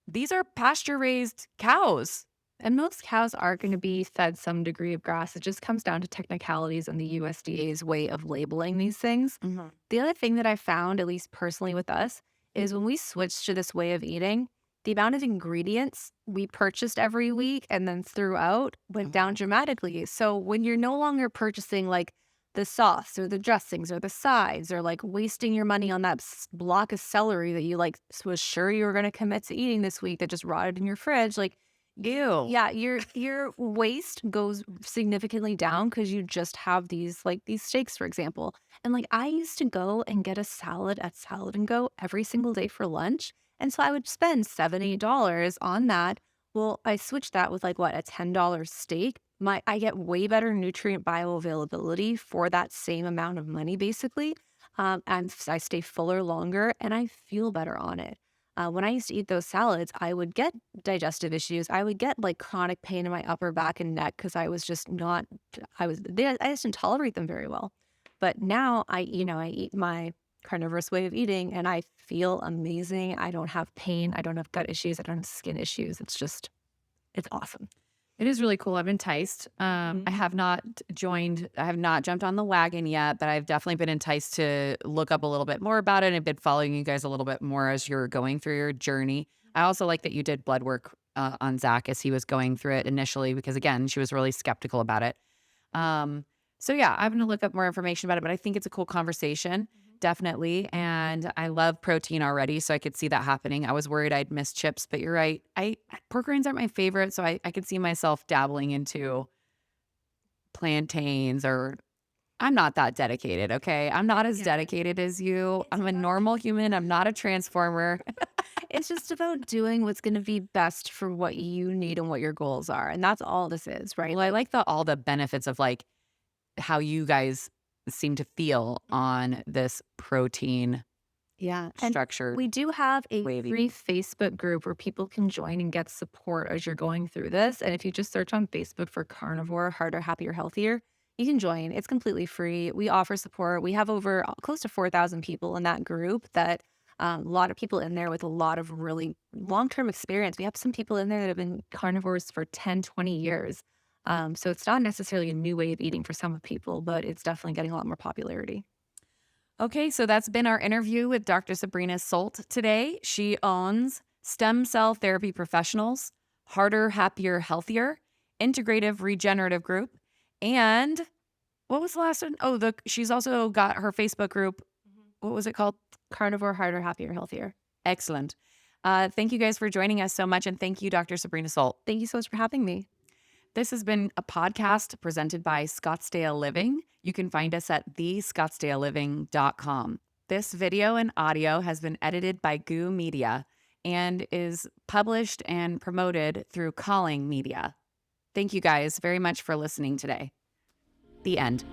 These are pasture raised cows. And most cows are going to be fed some degree of grass. It just comes down to technicalities and the USDA's way of labeling these things. Mhm. The other thing that I found, at least personally with us, is when we switched to this way of eating, the amount of ingredients we purchased every week and then threw out went down dramatically. So when you're no longer purchasing like the sauce or the dressings or the sides or like wasting your money on that block of celery that you like was sure you were going to commit to eating this week that just rotted in your fridge, like Ew. yeah, your waste goes significantly down because you just have these steaks, for example. And like I used to go and get a salad at Salad and Go every single day for lunch. And so I would spend $7, $8 on that. Well, I switched that with like what, a $10 steak. I get way better nutrient bioavailability for that same amount of money, basically. And I stay fuller longer and I feel better on it. When I used to eat those salads, I would get digestive issues. I would get like chronic pain in my upper back and neck because I was just not, I just didn't tolerate them very well. But now I eat my carnivorous way of eating and I feel amazing. I don't have pain. I don't have gut issues. I don't have skin issues. It's awesome. It is really cool. I'm enticed. I have not I have not jumped on the wagon yet, but I've definitely been enticed to look up a little bit more about it and I've been following you guys a little bit more as you're going through your journey. I also like that you did blood work on Zach as he was going through it initially, because again, she was really skeptical about it. So yeah, I'm going to look up more information about it, but I think it's a cool conversation. Definitely. And I love protein already, so I could see that happening. I was worried I'd miss chips, but you're right. Pork rinds aren't my favorite, so I could see myself dabbling into plantains or I'm not that dedicated, okay? I'm not as Yeah. dedicated as you. It's I'm a about- normal human. I'm not a transformer. It's just about doing what's going to be best for what you need and what your goals are. And that's all this is, right? Well, I like all the benefits of like how you guys seem to feel on this protein Yeah. And structure. we do have a Wavy. free Facebook group where people can join and get support as you're going through this. And if you just search on Facebook for carnivore, harder, happier, healthier, you can join. It's completely free. We offer support. We have over close to 4,000 people in that group that a lot of people in there with a lot of really long-term experience. We have some people in there that have been carnivores for 10, 20 years. So it's not necessarily a new way of eating for some people, but it's definitely getting a lot more popularity. Okay, so that's been our interview with Dr. Sabrina Solt today. She owns Stem Cell Therapy Professionals, Harder, Happier, Healthier, Integrative Regenerative Group, and what was the last one? Oh, she's also got her Facebook group. What was it called? Carnivore, harder, happier, healthier. Excellent. Thank you guys for joining us so much, and thank you, Dr. Sabrina Solt. Thank you so much for having me. This has been a podcast presented by Scottsdale Living. You can find us at thescottsdaleliving.com. This video and audio has been edited by Goo Media and is published and promoted through Calling Media. Thank you guys very much for listening today. The end.